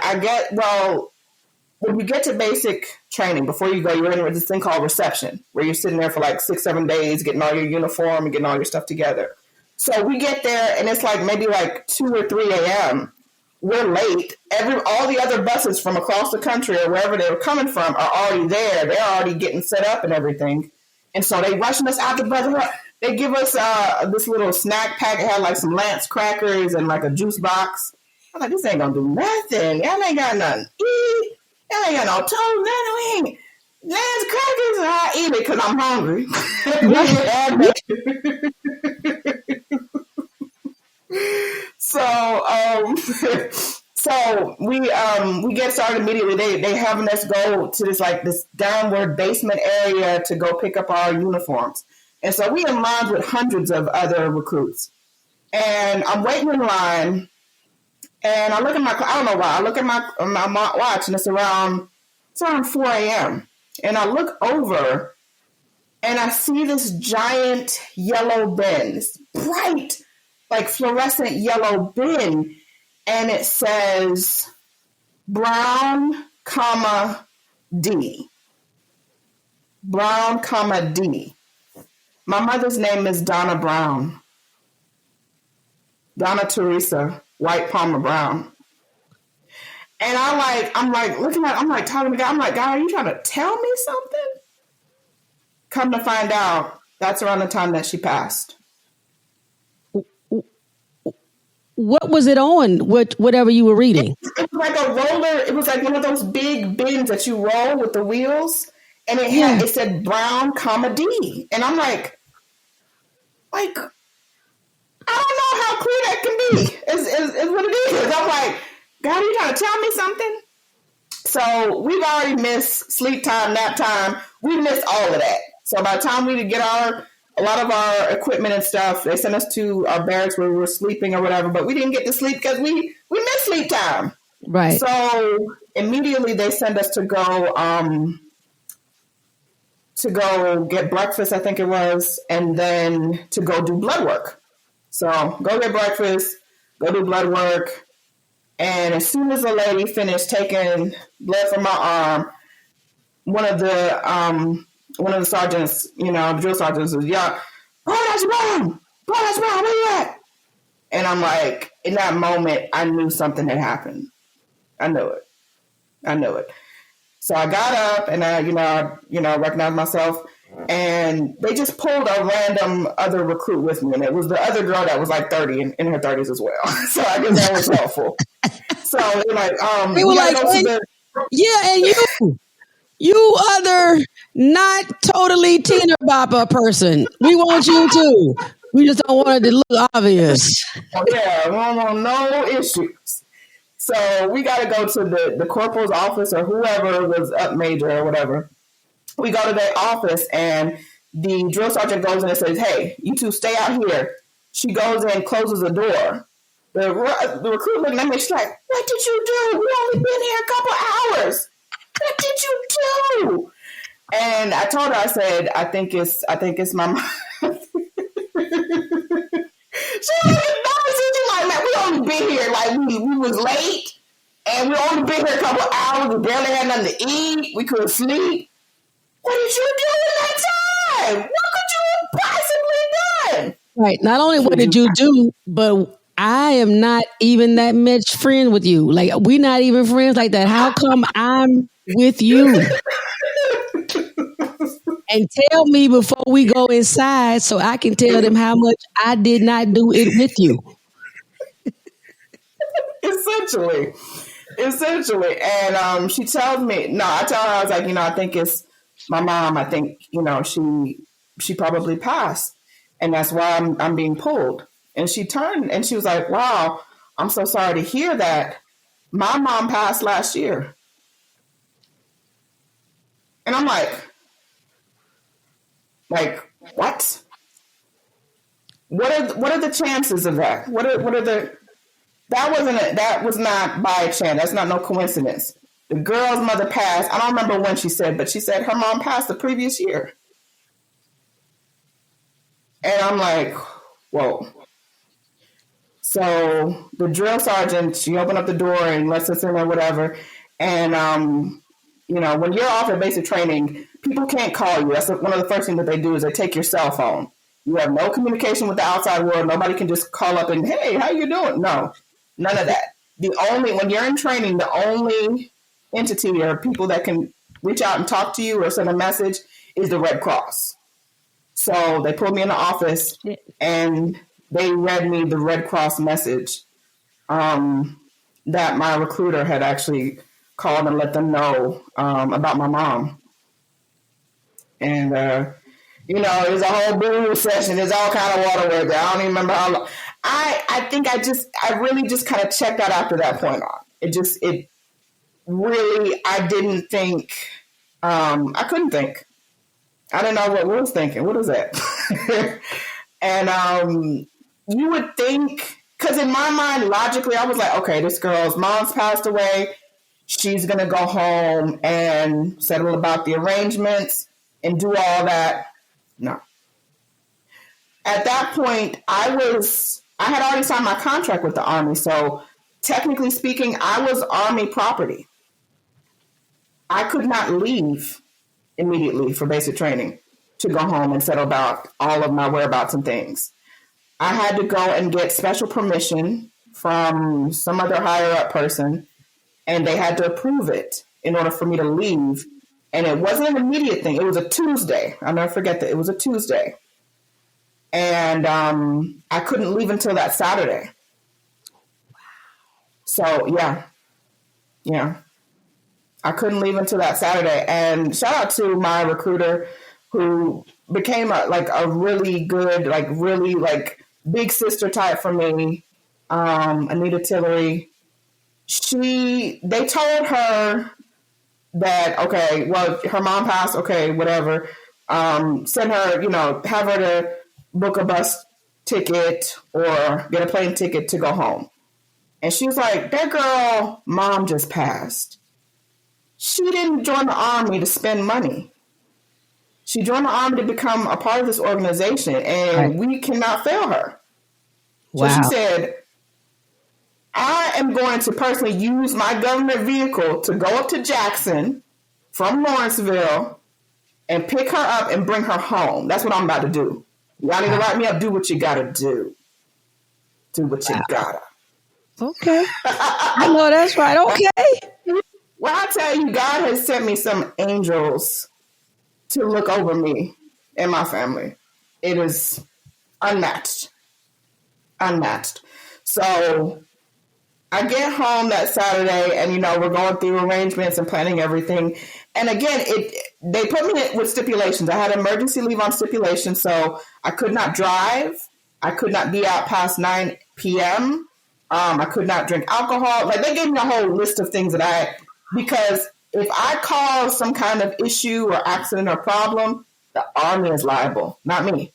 when you get to basic training, before you go, you're in this thing called reception, where you're sitting there for like 6-7 days, getting all your uniform and getting all your stuff together. So we get there and it's like maybe like 2 or 3 a.m. We're late. All the other buses from across the country or wherever they were coming from are already there. They're already getting set up and everything. And so they rushing us out the bus. They give us this little snack pack. It had like some Lance crackers and like a juice box. I'm like, this ain't gonna do nothing. Y'all ain't got nothing to eat. Y'all ain't got no toast, nothing. Lance crackers, and I eat it because I'm hungry. So we get started immediately. They having us go to this downward basement area to go pick up our uniforms. And so we in lines with hundreds of other recruits. And I'm waiting in line, and I look at I don't know why, I look at my watch, and it's around 4 a.m. And I look over, and I see this giant yellow bin, this bright, like fluorescent yellow bin, and it says Brown, comma, D. Brown, comma, D. My mother's name is Donna Brown. Donna Teresa White Palmer Brown. And I'm like looking at, I'm like talking to God, I'm like, God, are you trying to tell me something? Come to find out, that's around the time that she passed. What was it on? Whatever you were reading? It was like a roller. It was like one of those big bins that you roll with the wheels. And it said Brown, comma, D. And I'm like, I don't know how clear that can be. Is what it is. I'm like, God, are you trying to tell me something? So we've already missed sleep time, nap time. We missed all of that. So by the time we get a lot of our equipment and stuff, they sent us to our barracks where we were sleeping or whatever, but we didn't get to sleep because we missed sleep time. Right. So immediately they send us to go get breakfast, I think it was, and then to go do blood work. So go get breakfast, go do blood work. And as soon as the lady finished taking blood from my arm, one of the sergeants, the drill sergeants was, yeah, that's Brown, where you at? And I'm like, in that moment, I knew something had happened. I knew it. So I got up and I recognized myself, and they just pulled a random other recruit with me, and it was the other girl that was like 30 in her 30s as well. So I guess that was helpful. So they're like, they were like, and you other not totally Tina Bopper person, we want you too. We just don't want it to look obvious. Yeah, no issues. So we got to go to the corporal's office or whoever was up major or whatever. We go to their office, and the drill sergeant goes in and says, hey, you two stay out here. She goes in, closes the door. The recruit looking at me, she's like, what did you do? We only been here a couple hours. What did you do? And I told her, I said, I think it's my mom. She was like, man, we only been here, like we was late, and we only been here a couple hours. We barely had nothing to eat. We couldn't sleep. What did you do in that time? What could you have possibly done? Right. Not only what did you do, but I am not even that much friend with you. Like, we're not even friends like that. How come I'm with you? And tell me before we go inside so I can tell them how much I did not do it with you. Essentially. And she tells me, I tell her, I was like, I think it's my mom. I think, she probably passed. And that's why I'm being pulled. And she turned and she was like, wow, I'm so sorry to hear that. My mom passed last year. And I'm like, what? What are the chances of that? What are the? That was not by chance. That's not no coincidence. The girl's mother passed. I don't remember when she said, but she said her mom passed the previous year. And I'm like, whoa. So the drill sergeant, she opened up the door and lets us in or whatever. And when you're off at basic training, people can't call you. That's one of the first things that they do is they take your cell phone. You have no communication with the outside world. Nobody can just call up and, hey, how you doing? No, none of that. When you're in training, the only entity or people that can reach out and talk to you or send a message is the Red Cross. So they pulled me in the office and they read me the Red Cross message that my recruiter had actually called and let them know about my mom. And, it was a whole boo session. There's all kind of water work there. I don't even remember how long. I think I really just kind of checked out after that point on. It really, I didn't think, I couldn't think. I didn't know what I was thinking. What is that? And you would think, because in my mind, logically, I was like, okay, this girl's mom's passed away. She's going to go home and settle about the arrangements and do all that. No. At that point, I had already signed my contract with the Army. So technically speaking, I was Army property. I could not leave immediately for basic training to go home and settle about all of my whereabouts and things. I had to go and get special permission from some other higher up person, and they had to approve it in order for me to leave. And it wasn't an immediate thing. It was a Tuesday. I'll never forget that. It was a Tuesday. And I couldn't leave until that Saturday. So, yeah. I couldn't leave until that Saturday. And shout out to my recruiter who became a really good, really big sister type for me, Anita Tillery. They told her that, okay, well, her mom passed, okay, whatever. Send her, have her to book a bus ticket or get a plane ticket to go home. And she was like, that girl, mom just passed. She didn't join the Army to spend money. She joined the Army to become a part of this organization, and we cannot fail her. So she said, I am going to personally use my government vehicle to go up to Jackson from Lawrenceville and pick her up and bring her home. That's what I'm about to do. Y'all need to write me up. Do what you got to do. Do what you got to. Okay. I know that's right. Okay. Well, I tell you, God has sent me some angels to look over me and my family. It is unmatched. So I get home that Saturday and, we're going through arrangements and planning everything. And again, they put me with stipulations. I had emergency leave on stipulation, so I could not drive. I could not be out past 9 p.m. I could not drink alcohol. They gave me a whole list of things because if I cause some kind of issue or accident or problem, the Army is liable, not me.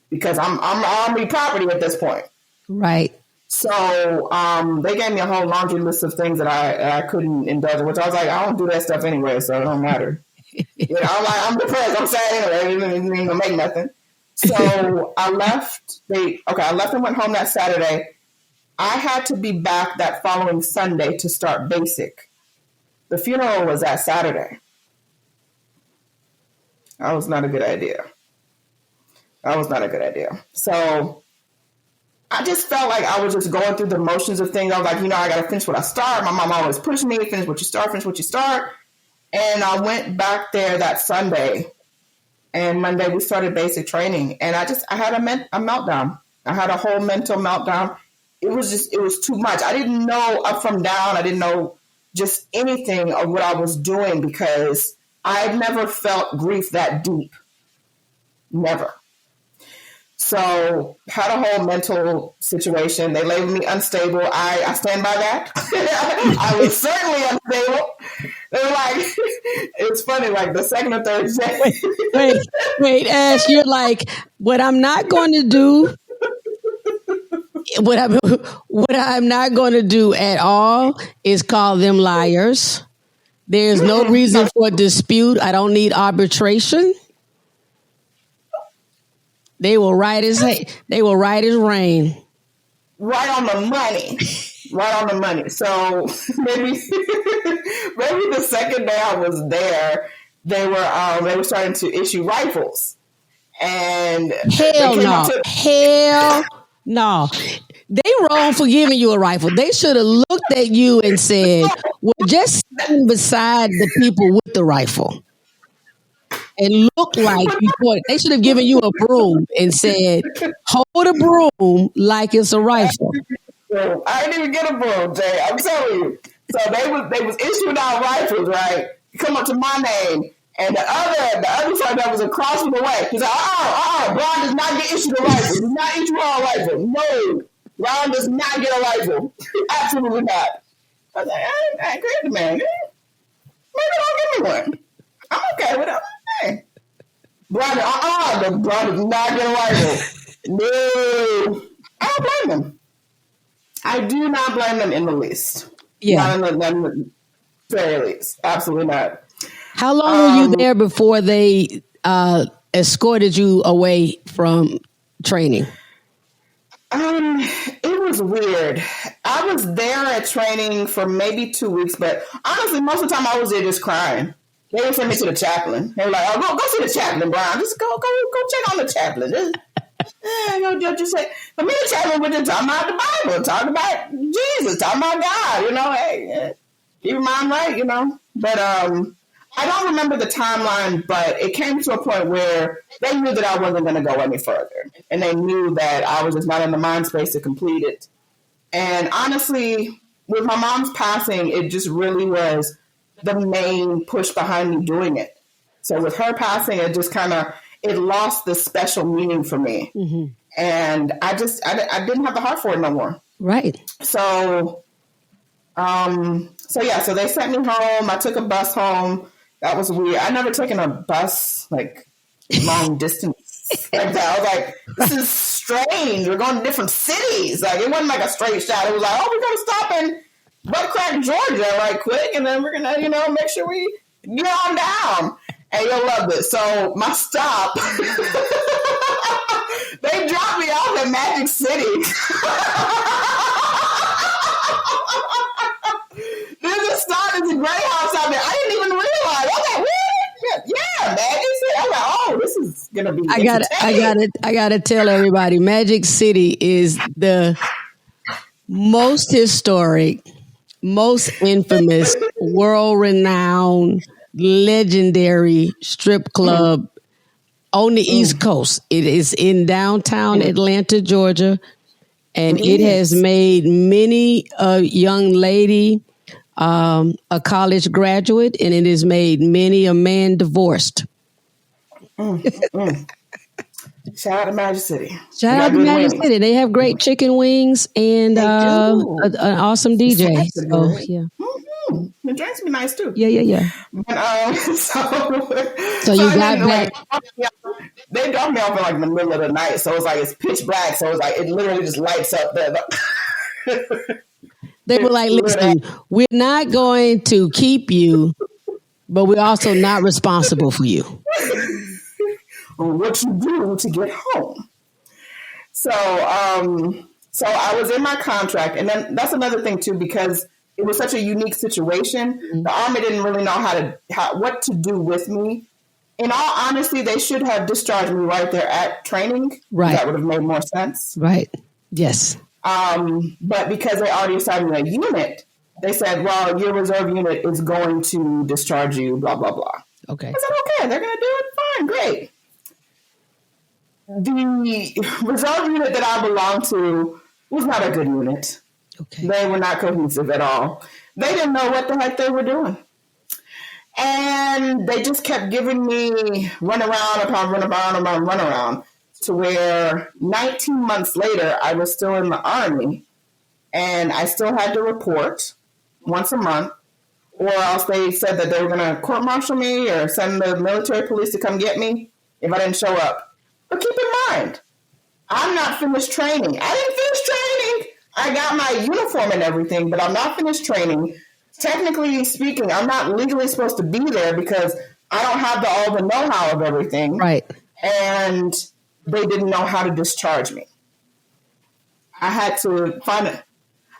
Because I'm Army property at this point. Right. So they gave me a whole laundry list of things that I couldn't indulge in, which I was like, I don't do that stuff anyway, so it don't matter. I'm depressed. I'm sad anyway. It ain't gonna make nothing. So I left. I left and went home that Saturday. I had to be back that following Sunday to start basic. The funeral was that Saturday. That was not a good idea. So I just felt like I was just going through the motions of things. I was like, I got to finish what I start. My mom always pushed me, finish what you start. And I went back there that Sunday. And Monday we started basic training. And I had a meltdown. I had a whole mental meltdown. It was too much. I didn't know up from down. I didn't know just anything of what I was doing because I had never felt grief that deep. Never. So had a whole mental situation. They labeled me unstable. I stand by that. I was certainly unstable. They were like, it's funny, the second or third day. Wait, Ash, you're like, what I'm not going to do, what I'm not going to do at all is call them liars. There's no reason for a dispute. I don't need arbitration. They will right as rain. Right on the money. So maybe the second day I was there, they were starting to issue rifles. And hell no. They wrong for giving you a rifle. They should have looked at you and said, well, just stand beside the people with the rifle. And look like you pointed. They should have given you a broom and said, hold a broom like it's a rifle. I didn't even get a broom, Jay. I'm telling you. So they was issuing out rifles, right? Come up to my name. And the other side that was across from the way. He's like, Brown does not get issued a rifle. Does not issue a rifle. No. Brown does not get a rifle. Absolutely not. I was like, I agree with the man. Maybe don't give me one. I'm okay with it. Hey. Brown does not get a rifle. No, I don't blame them. I do not blame them in the least. Yeah. Not in the very least. Absolutely not. How long were you there before they escorted you away from training? It was weird. I was there at training for maybe 2 weeks, but honestly, most of the time I was there just crying. They would send me to the chaplain. They were like, "Oh, go see the chaplain, Brian. Just go check on the chaplain." Just say, for me, the chaplain would just talk about the Bible, talk about Jesus, talk about God. Hey, keep your mind right. But I don't remember the timeline, but it came to a point where they knew that I wasn't going to go any further. And they knew that I was just not in the mind space to complete it. And honestly, with my mom's passing, it just really was the main push behind me doing it. So with her passing, it just it lost the special meaning for me. Mm-hmm. And I didn't have the heart for it no more. Right. So they sent me home. I took a bus home. That was weird. I never taken a bus long distance like that. I was like, this is strange. We're going to different cities. It wasn't like a straight shot. It was like, we're going to stop in Butt Crack, Georgia, right quick, and then we're gonna, make sure we get on down. And you'll love this. So my stop, they dropped me off at Magic City. There's a stop at the Grey House out there. I didn't even realize. I was like, what? Yeah, Magic City. I was like, oh, this is gonna be. I gotta tell everybody, Magic City is the most historic, most infamous, world-renowned, legendary strip club on the East Coast. It is in downtown Atlanta, Georgia, and it has made many a young lady a college graduate, and it has made many a man divorced. Shout out to Magic City. Shout out to Magic City. They have great chicken wings and an awesome DJ. So, yeah. Mm-hmm. The drinks be nice too. Yeah. But, so you got back. They dropped me off in the middle of the night, so it's pitch black. So it literally just lights up there. They were like, "Listen, we're not going to keep you, but we're also not responsible for you." What you do to get home. So I was in my contract, and then that's another thing too, because it was such a unique situation. Mm-hmm. The Army didn't really know what to do with me. In all honesty, they should have discharged me right there at training. Right. That would have made more sense. Right. Yes. But because they already assigned me a unit, they said, well, your reserve unit is going to discharge you, blah, blah, blah. Okay. I said, okay, they're going to do it. Fine, great. The reserve unit that I belonged to was not a good unit. Okay. They were not cohesive at all. They didn't know what the heck they were doing. And they just kept giving me run around to where 19 months later, I was still in the Army and I still had to report once a month, or else they said that they were going to court-martial me or send the military police to come get me if I didn't show up. But keep in mind, I'm not finished training. I didn't finish training. I got my uniform and everything, but I'm not finished training. Technically speaking, I'm not legally supposed to be there because I don't have all the know-how of everything. Right. And they didn't know how to discharge me. I had to find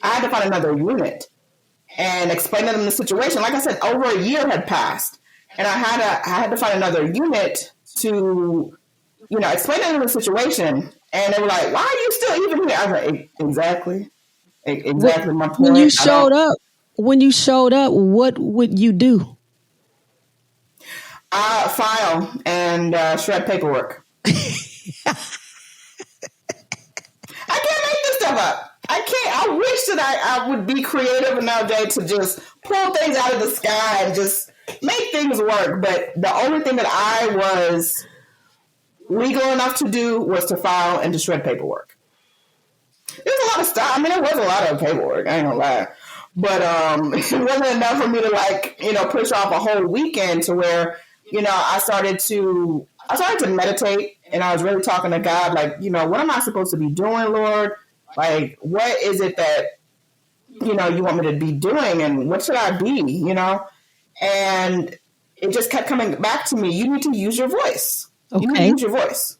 another unit and explain to them the situation. Like I said, over a year had passed, and I had to find another unit to, explain to them the situation. And they were like, "Why are you still even here?" I was like, "Exactly my point." When you showed up, what would you do? File and shred paperwork. I can't make this stuff up. I can't. I wish that I would be creative enough, Jay, to just pull things out of the sky and just make things work. But the only thing that I was legal enough to do was to file and to shred paperwork. There's a lot of stuff. I mean, it was a lot of paperwork. I ain't gonna lie. But it wasn't enough for me to push off a whole weekend to where, I started to meditate And I was really talking to God, like, you know, what am I supposed to be doing, Lord? Like, what is it that, you know, you want me to be doing, and what should I be, you know? And it just kept coming back to me. You need to use your voice. Okay. You need to use your voice.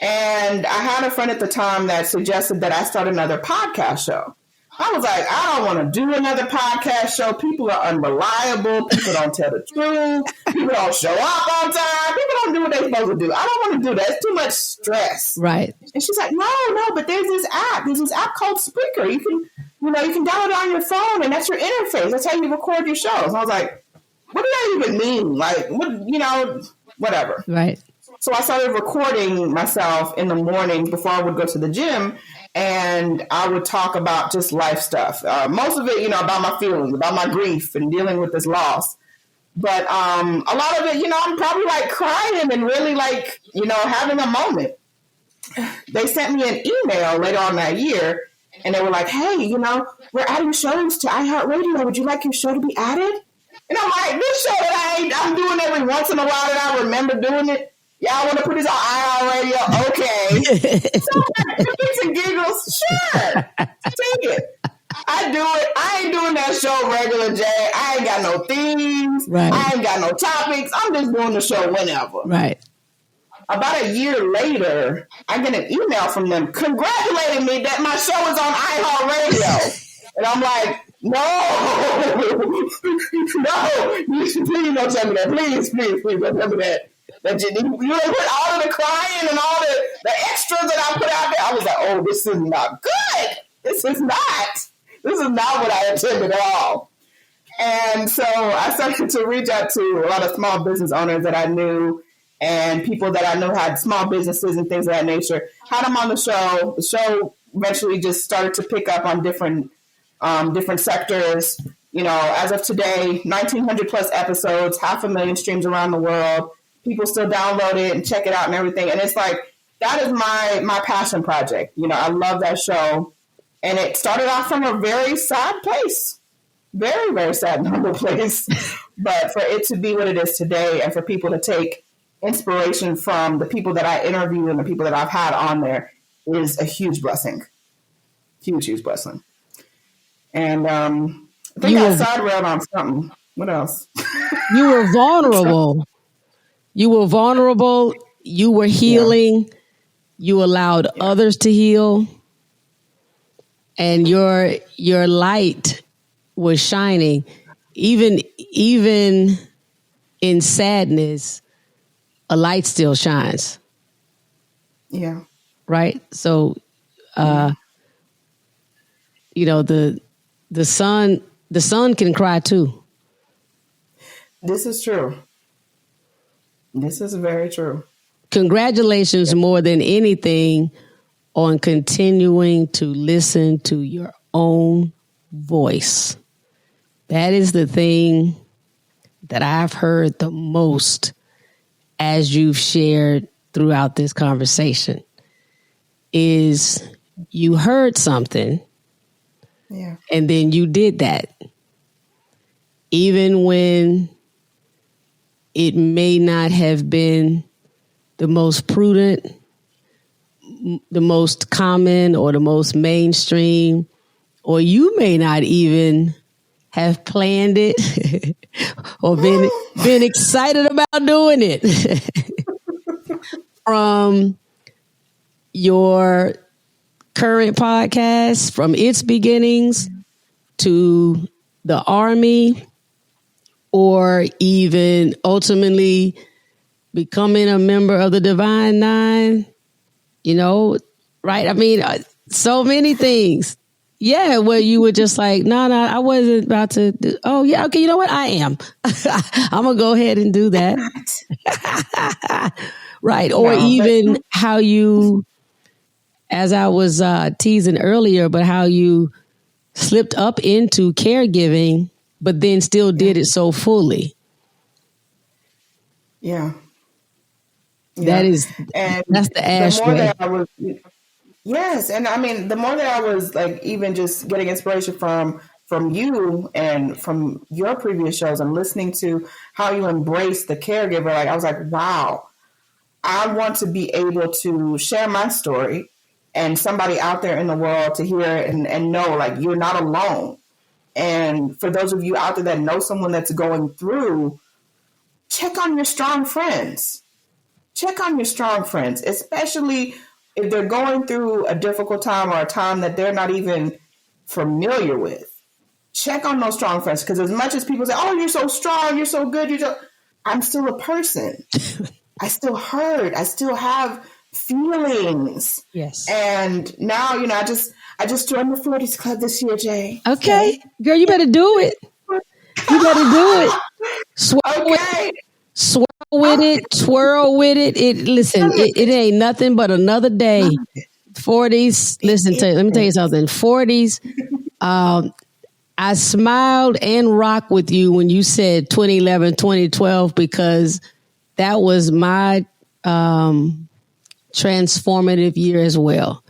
And I had a friend at the time that suggested that I start another podcast show. I was like, I don't want to do another podcast show. People are unreliable. People don't tell the truth. People don't show up on time. People don't do what they're supposed to do. I don't want to do that. It's too much stress. Right. And she's like, no, but there's this app. There's this app called Spreaker. You can download it on your phone, and that's your interface. That's how you record your shows. And I was like, what does that even mean? Like, what, you know, whatever. Right. So I started recording myself in the mornings before I would go to the gym, and I would talk about just life stuff. Most of it, you know, about my feelings, about my grief and dealing with this loss. But a lot of it, you know, I'm probably like crying and really like, you know, having a moment. They sent me an email later on that year, and they were like, hey, you know, we're adding shows to iHeartRadio. Would you like your show to be added? And I'm like, this show that I'm doing every once in a while that I remember doing it. Y'all want to put this on iHeartRadio? Okay. So kicks and giggles, sure. Take it. I do it. I ain't doing that show regular, Jay. I ain't got no themes. Right. I ain't got no topics. I'm just doing the show whenever. Right. About a year later, I get an email from them congratulating me that my show is on iHeartRadio. And I'm like, no, please don't tell me that. Please don't tell me that. That you didn't put all of the crying and all the extras that I put out there. I was like, oh, this is not good. This is not what I intended at all. And so I started to reach out to a lot of small business owners that I knew and people that I knew had small businesses and things of that nature. Had them on the show. The show eventually just started to pick up on different sectors. You know, as of today, 1,900 plus episodes, 500,000 streams around the world. People still download it and check it out and everything. And it's like, that is my passion project. You know, I love that show. And it started off from a very sad place. Very, very sad and humble place. But for it to be what it is today and for people to take inspiration from the people that I interview and the people that I've had on there is a huge blessing. Huge blessing. And I think I side-railed on something. What else? You were vulnerable. You were vulnerable. You were healing. Yeah. You allowed others to heal. And your light was shining. Even in sadness, a light still shines. Yeah. Right? So you know, the sun can cry too. This is true. This is very true. Congratulations more than anything on continuing to listen to your own voice. That is the thing that I've heard the most as you've shared throughout this conversation is you heard something and then you did that. Even when it may not have been the most prudent, the most common, or the most mainstream, or you may not even have planned it or been excited about doing it. From your current podcast, from its beginnings to the Army, or even ultimately becoming a member of the Divine Nine, you know, right? I mean, so many things. Yeah, where you were just like, no, I wasn't about to do. Oh, yeah, okay, you know what? I am. I'm going to go ahead and do that. Right. Or even how you, as I was teasing earlier, but how you slipped up into caregiving, but then still did it so fully. Yeah. That's the ashtray. Yes. And I mean, the more that I was like, even just getting inspiration from you and from your previous shows and listening to how you embrace the caregiver, like I was like, wow, I want to be able to share my story and somebody out there in the world to hear it and know, like, you're not alone. And for those of you out there that know someone that's going through, check on your strong friends. Check on your strong friends, especially if they're going through a difficult time or a time that they're not even familiar with. Check on those strong friends, because as much as people say, "Oh, you're so strong, you're so good," I'm still a person. I still hurt. I still have feelings. Yes. And now, I just joined the 40s Club this year, Jay. Okay. Girl, you better do it. You better do it. Swirl with it. Listen, it ain't nothing but another day. 40s. Listen, let me tell you something. 40s. I smiled and rocked with you when you said 2011, 2012, because that was my transformative year as well.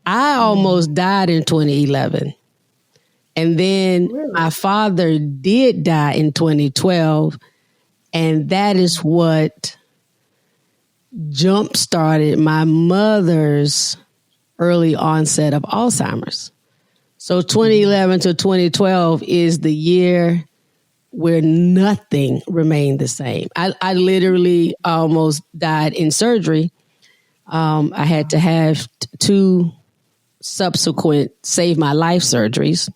I almost died in 2011. And then my father did die in 2012. And that is what jump-started my mother's early onset of Alzheimer's. So 2011 to 2012 is the year where nothing remained the same. I literally almost died in surgery. I had to have 2 subsequent save my life surgeries.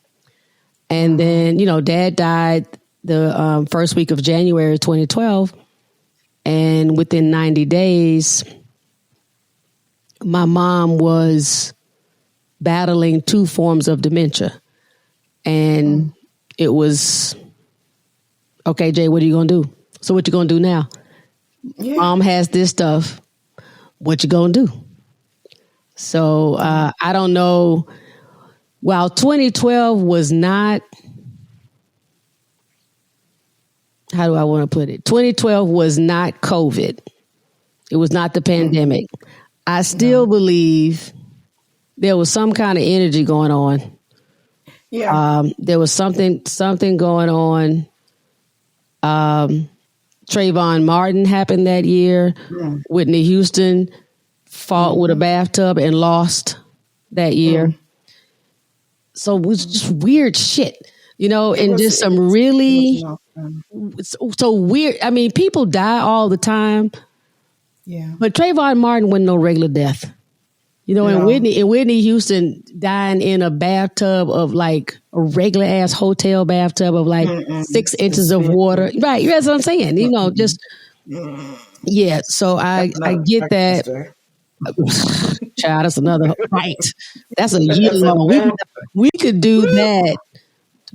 And then, Dad died the first week of January 2012. And within 90 days, my mom was battling 2 forms of dementia. And it was, okay, Jay, what are you going to do? So what you going to do now? Yeah. Mom has this stuff. What you going to do? So I don't know. While 2012 was not, how do I want to put it? 2012 was not COVID. It was not the pandemic. I still believe there was some kind of energy going on. Yeah. There was something going on. Trayvon Martin happened that year. Yeah. Whitney Houston fought with a bathtub and lost that year. So it was just weird shit, and just some really so weird. I mean, people die all the time. Yeah. But Trayvon Martin wasn't no regular death. And Whitney Houston dying in a bathtub of like a regular ass hotel bathtub of like 6 inches of water. Right. That's what I'm saying. Yeah. So I get that. Child, that's another right. That's a year long. We could do that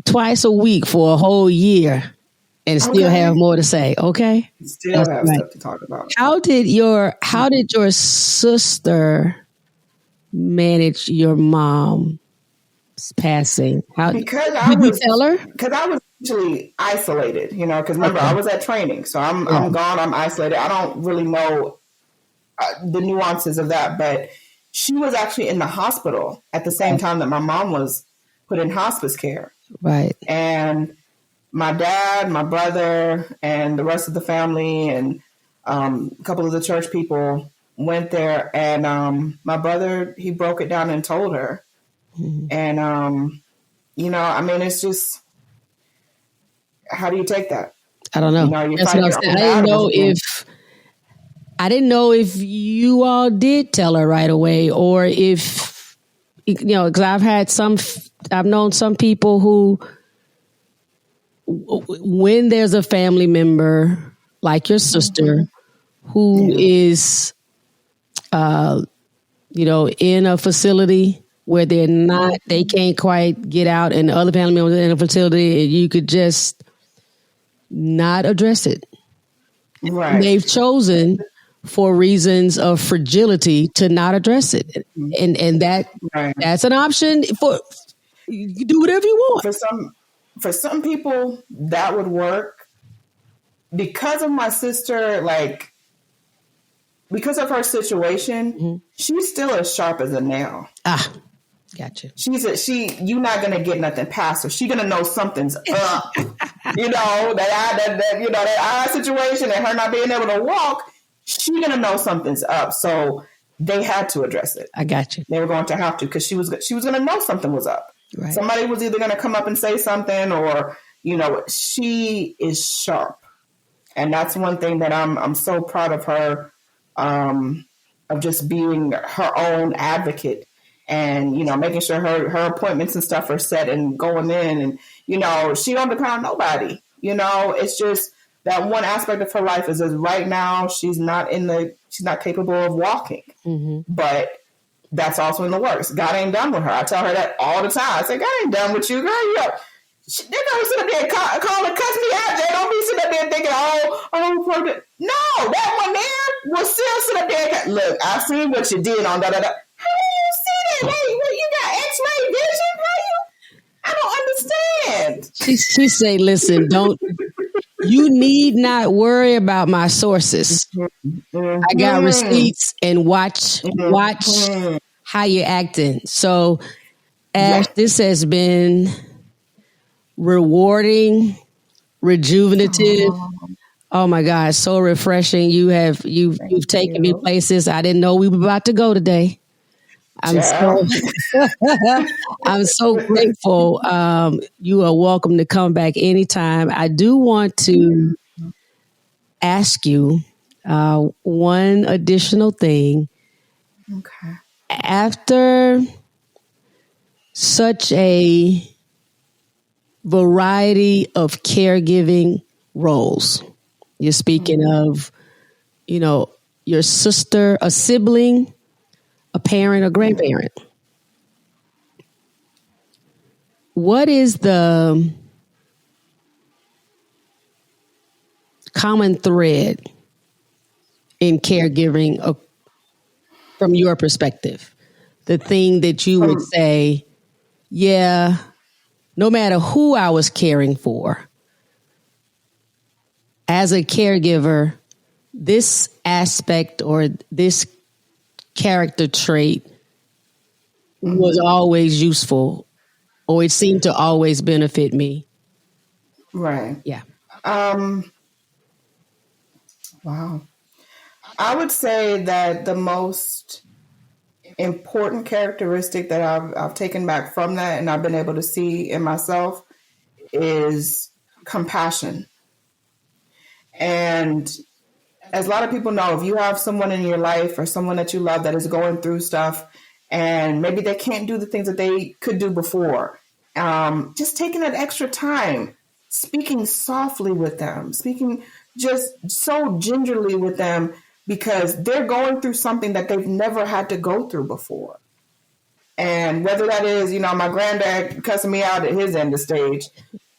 twice a week for a whole year and still have more to say. Okay. Still that's have stuff to talk about. How did your sister manage your mom's passing? Did you tell her? Because I was actually isolated, because remember, I was at training. So I'm gone, I'm isolated. I don't really know the nuances of that, but she was actually in the hospital at the same time that my mom was put in hospice care. Right. And my dad, my brother, and the rest of the family and a couple of the church people went there, and my brother, he broke it down and told her. Mm-hmm. And, it's just, how do you take that? I don't know. That's what I'm saying. I didn't know if you all did tell her right away, or if, because I've known some people who, when there's a family member like your sister who is, in a facility where they can't quite get out, and the other family members in a facility, and you could just not address it. Right. They've chosen, for reasons of fragility, to not address it. And that's an option. For you do whatever you want. For some people that would work. Because of my sister, because of her situation, she's still as sharp as a nail. Gotcha. You're not gonna get nothing past her. She's gonna know something's up. that eye situation and her not being able to walk. she's going to know something's up. So they had to address it. I got you. They were going to have to, because she was going to know something was up. Right. Somebody was either going to come up and say something, or, she is sharp. And that's one thing that I'm so proud of her, of just being her own advocate, and, making sure her appointments and stuff are set and going in, and, she don't depend on nobody. It's just that one aspect of her life is right now she's not capable of walking, but that's also in the works. God ain't done with her. I tell her that all the time. I say, God ain't done with you, girl. They're going to sit up there and call and cuss me out. They don't be sitting up there thinking, no, that one there will still sit up there and look, I see what you did on da-da-da. How do you see that? Hey, you got X-ray vision? I don't understand. She say, listen, you need not worry about my sources. I got receipts, and watch how you're acting. So, Ash, this has been rewarding, rejuvenative. Oh my God, so refreshing. You've taken me places I didn't know we were about to go today. I'm so grateful. You are welcome to come back anytime. I do want to ask you one additional thing. Okay. After such a variety of caregiving roles, you're speaking of, your sister, a sibling, a parent, or grandparent. What is the common thread in caregiving from your perspective? The thing that you would say, yeah, no matter who I was caring for, as a caregiver, this aspect or this character trait was always useful, or it seemed to always benefit me. Right. Yeah. Wow. I would say that the most important characteristic that I've taken back from that, and I've been able to see in myself, is compassion. And as a lot of people know, if you have someone in your life or someone that you love that is going through stuff, and maybe they can't do the things that they could do before, just taking that extra time, speaking softly with them, speaking just so gingerly with them, because they're going through something that they've never had to go through before. And whether that is, my granddad cussing me out at his end of stage,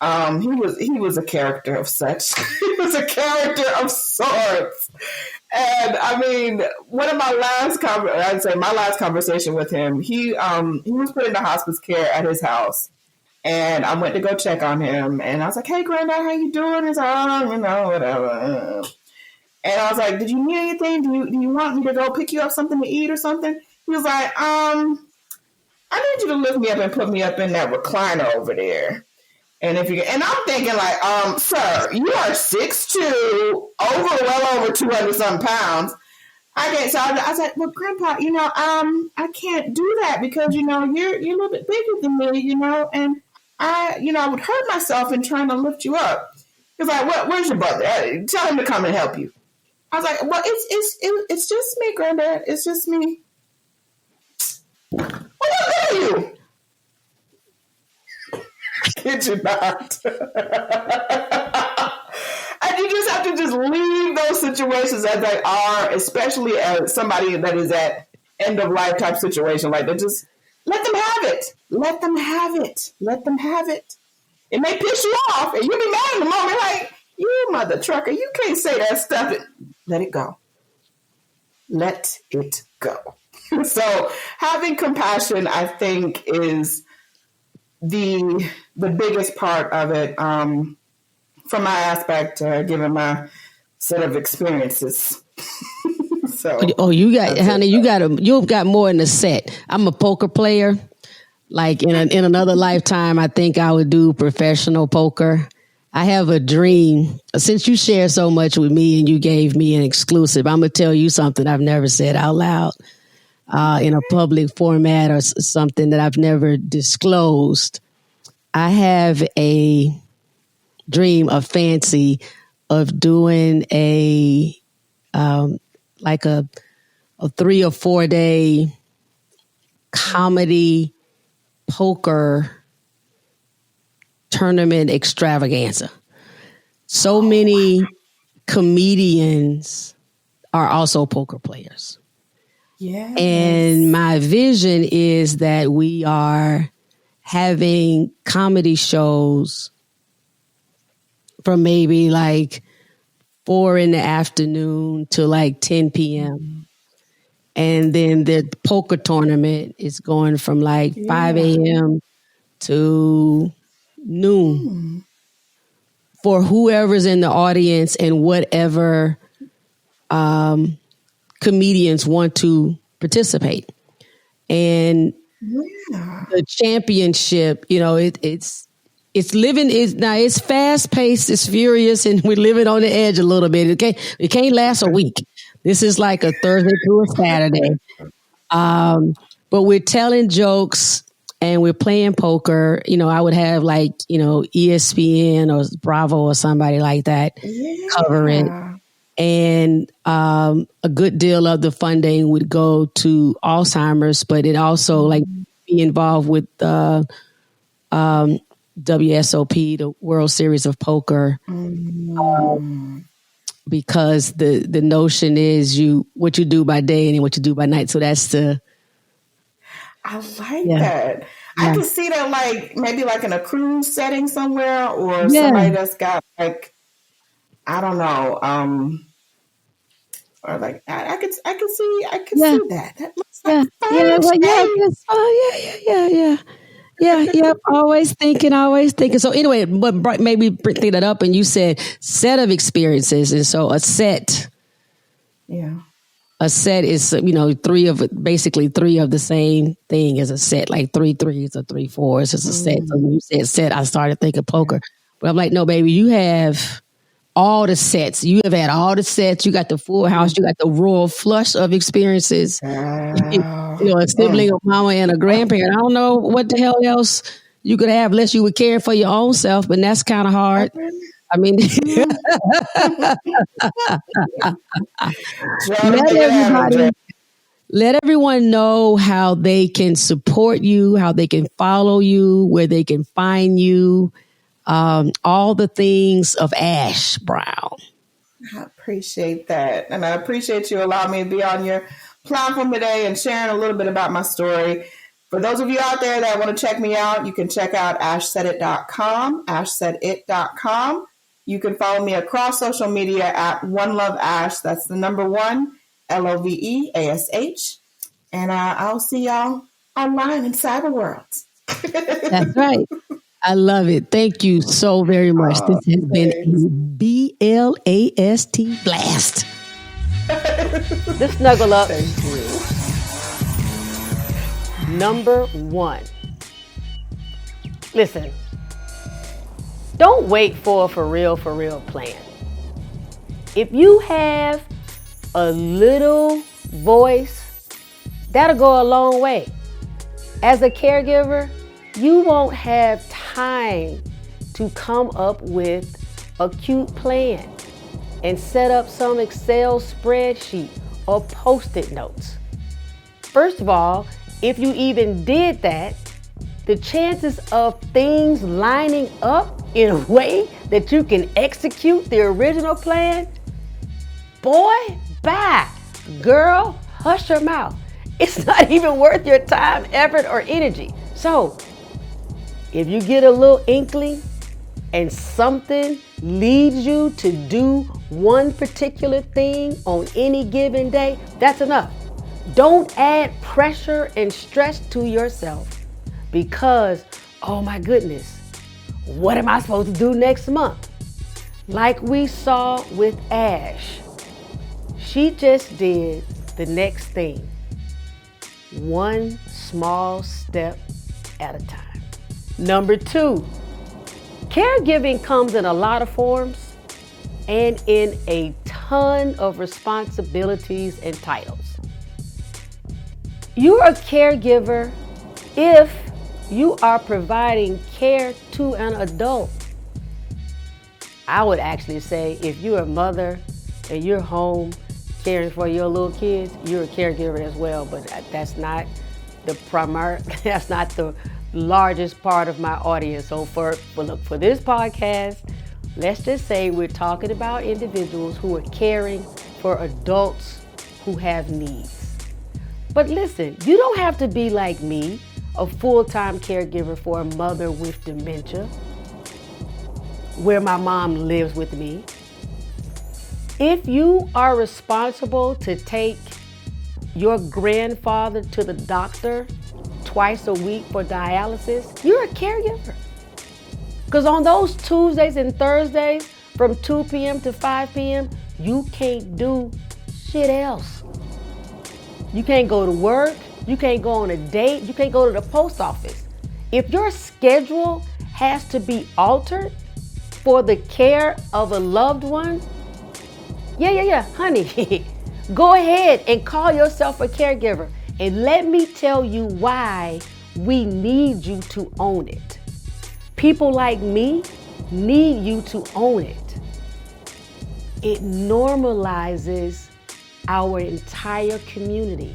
he was a character of such. He was a character of sorts. And I mean, one of my last conversation with him, he was put into hospice care at his house. And I went to go check on him, and I was like, "Hey, Granddad, how you doing?" He's like, whatever. And I was like, "Did you need anything? Do you want me to go pick you up something to eat or something?" He was like, "I need you to lift me up and put me up in that recliner over there." And I'm thinking like, "Sir, you are 6'2", well over 200 some pounds. I can't." So I was like, "Well, Grandpa, I can't do that because you're a little bit bigger than me, and I would hurt myself in trying to lift you up." He's like, "Where's your brother? Tell him to come and help you." I was like, "Well, it's just me, Granddad. It's just me." "Well, what are you?" Kid you not. And you just have to just leave those situations as they are, especially as somebody that is at end of life type situation like that. Just let them have it. Let them have it. Let them have it. It may piss you off, and you'll be mad in the moment, like, "You mother trucker, you can't say that stuff." Let it go. Let it go. So having compassion, I think, is the biggest part of it, from my aspect, given my set of experiences. So, you got more in the set. I'm a poker player. Like in another lifetime, I think I would do professional poker. I have a dream. Since you share so much with me and you gave me an exclusive, I'm going to tell you something I've never said out loud in a public format or something that I've never disclosed. I have a dream, a fancy of doing like a 3 or 4 day comedy poker tournament extravaganza. So many comedians are also poker players. Yeah. And my vision is that we are having comedy shows from maybe like 4 in the afternoon to like 10 p.m. And then the poker tournament is going from like 5 a.m. to noon for whoever's in the audience and whatever comedians want to participate. And the championship, you know, it's living it's fast paced, it's furious, and we're living on the edge a little bit. It can't last a week. This is like a Thursday through a Saturday. But we're telling jokes and we're playing poker. You know, I would have like, you know, ESPN or Bravo or somebody like that cover it. And a good deal of the funding would go to Alzheimer's, but it also like be involved with WSOP, the World Series of Poker, because the notion is what you do by day and then what you do by night. So that's I like that. I can see that like maybe like in a cruise setting somewhere, or somebody that's got like, I don't know, or like I could see that. That looks like fun. Yep. Always thinking. So anyway, but maybe bring that up, and you said set of experiences, and so a set is, you know, basically three of the same thing is a set, like 3 3s or 3 4s is a set. So when you said set, I started thinking poker, but I'm like, no, baby, you have all the sets. You have had all the sets. You got the full house. You got the royal flush of experiences. You know, a sibling, a mama, and a grandparent. I don't know what the hell else you could have unless you were caring for your own self, but that's kind of hard. I mean, let everyone know how they can support you, how they can follow you, where they can find you. All the things of Ash Brown. I appreciate that. And I appreciate you allowing me to be on your platform today and sharing a little bit about my story. For those of you out there that want to check me out, you can check out ashsaidit.com. You can follow me across social media at OneLoveAsh. That's the number 1, LOVEASH. And I'll see y'all online in cyber worlds. That's right. I love it. Thank you so very much. This has been a BLAST blast. The snuggle up. Thank you. Number 1. Listen, don't wait for a real plan. If you have a little voice, that'll go a long way. As a caregiver, you won't have time to come up with a cute plan and set up some Excel spreadsheet or Post-it notes. First of all, if you even did that, the chances of things lining up in a way that you can execute the original plan, boy, bye. Girl, hush your mouth. It's not even worth your time, effort, or energy. So, if you get a little inkling and something leads you to do one particular thing on any given day, that's enough. Don't add pressure and stress to yourself because, oh my goodness, what am I supposed to do next month? Like we saw with Ash, she just did the next thing, one small step at a time. Number 2, Caregiving comes in a lot of forms and in a ton of responsibilities and titles. You're a caregiver if you are providing care to an adult. I would actually say if you're a mother and you're home caring for your little kids, you're a caregiver as well, but that's not that's not the largest part of my audience. So for this podcast, let's just say we're talking about individuals who are caring for adults who have needs. But listen, you don't have to be like me, a full-time caregiver for a mother with dementia, where my mom lives with me. If you are responsible to take your grandfather to the doctor twice a week for dialysis, you're a caregiver. Because on those Tuesdays and Thursdays from 2 p.m. to 5 p.m., you can't do shit else. You can't go to work, you can't go on a date, you can't go to the post office. If your schedule has to be altered for the care of a loved one, honey, go ahead and call yourself a caregiver. And let me tell you why we need you to own it. People like me need you to own it. It normalizes our entire community.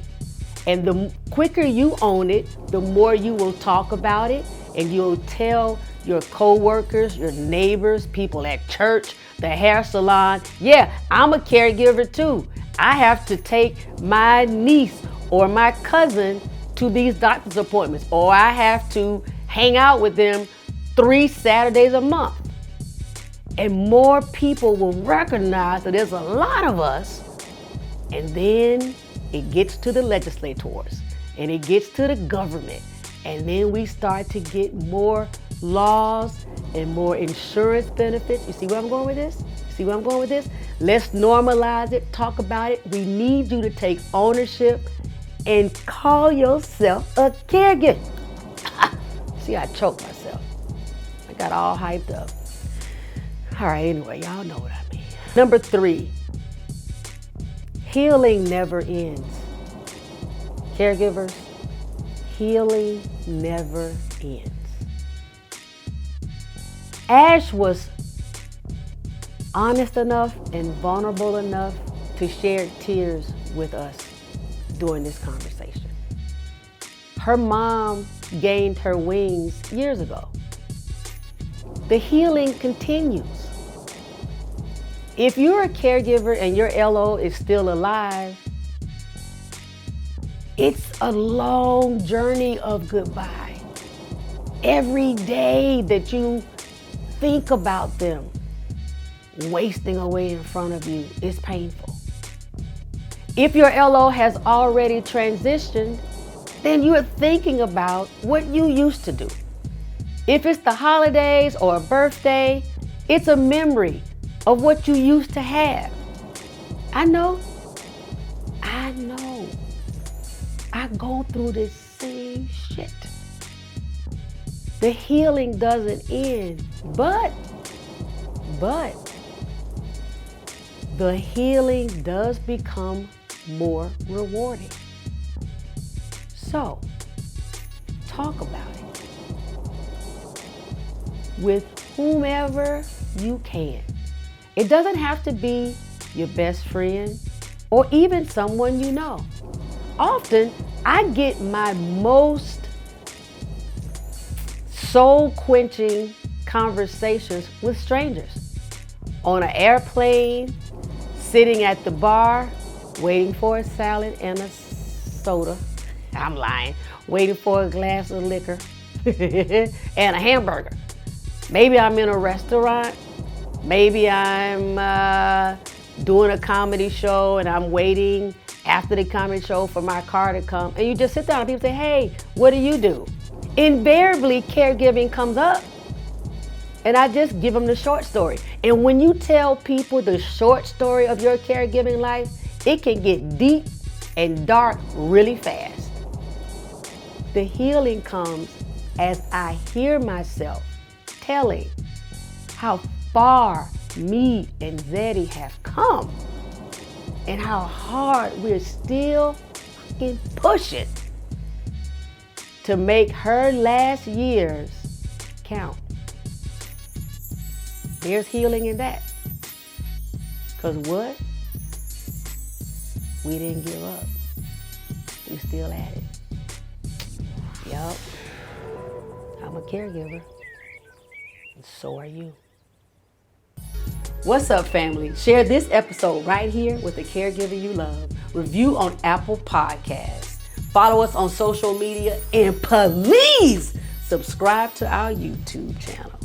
And the quicker you own it, the more you will talk about it, and you'll tell your coworkers, your neighbors, people at church, the hair salon, yeah, I'm a caregiver too. I have to take my niece or my cousin to these doctor's appointments, or I have to hang out with them 3 Saturdays a month. And more people will recognize that there's a lot of us, and then it gets to the legislators, and it gets to the government, and then we start to get more laws and more insurance benefits. You see where I'm going with this? See where I'm going with this? Let's normalize it, talk about it. We need you to take ownership and call yourself a caregiver. See, I choked myself. I got all hyped up. All right, anyway, y'all know what I mean. Number 3, healing never ends. Caregivers, healing never ends. Ash was honest enough and vulnerable enough to share tears with us during this conversation. Her mom gained her wings years ago. The healing continues. If you're a caregiver and your LO is still alive, it's a long journey of goodbye. Every day that you think about them wasting away in front of you is painful. If your LO has already transitioned, then you're thinking about what you used to do. If it's the holidays or a birthday, it's a memory of what you used to have. I know. I go through this same shit. The healing doesn't end, but the healing does become more rewarding. So, talk about it with whomever you can. It doesn't have to be your best friend or even someone you know. Often, I get my most soul-quenching conversations with strangers. On an airplane, sitting at the bar, waiting for a salad and a soda. I'm lying. Waiting for a glass of liquor and a hamburger. Maybe I'm in a restaurant. Maybe I'm doing a comedy show and I'm waiting after the comedy show for my car to come. And you just sit down and people say, hey, what do you do? Invariably, caregiving comes up. And I just give them the short story. And when you tell people the short story of your caregiving life, it can get deep and dark really fast. The healing comes as I hear myself telling how far me and Zeddy have come and how hard we're still fucking pushing to make her last years count. There's healing in that. Because what? We didn't give up. We still at it. Yup. I'm a caregiver. And so are you. What's up, family? Share this episode right here with the caregiver you love. Review on Apple Podcasts. Follow us on social media. And please subscribe to our YouTube channel.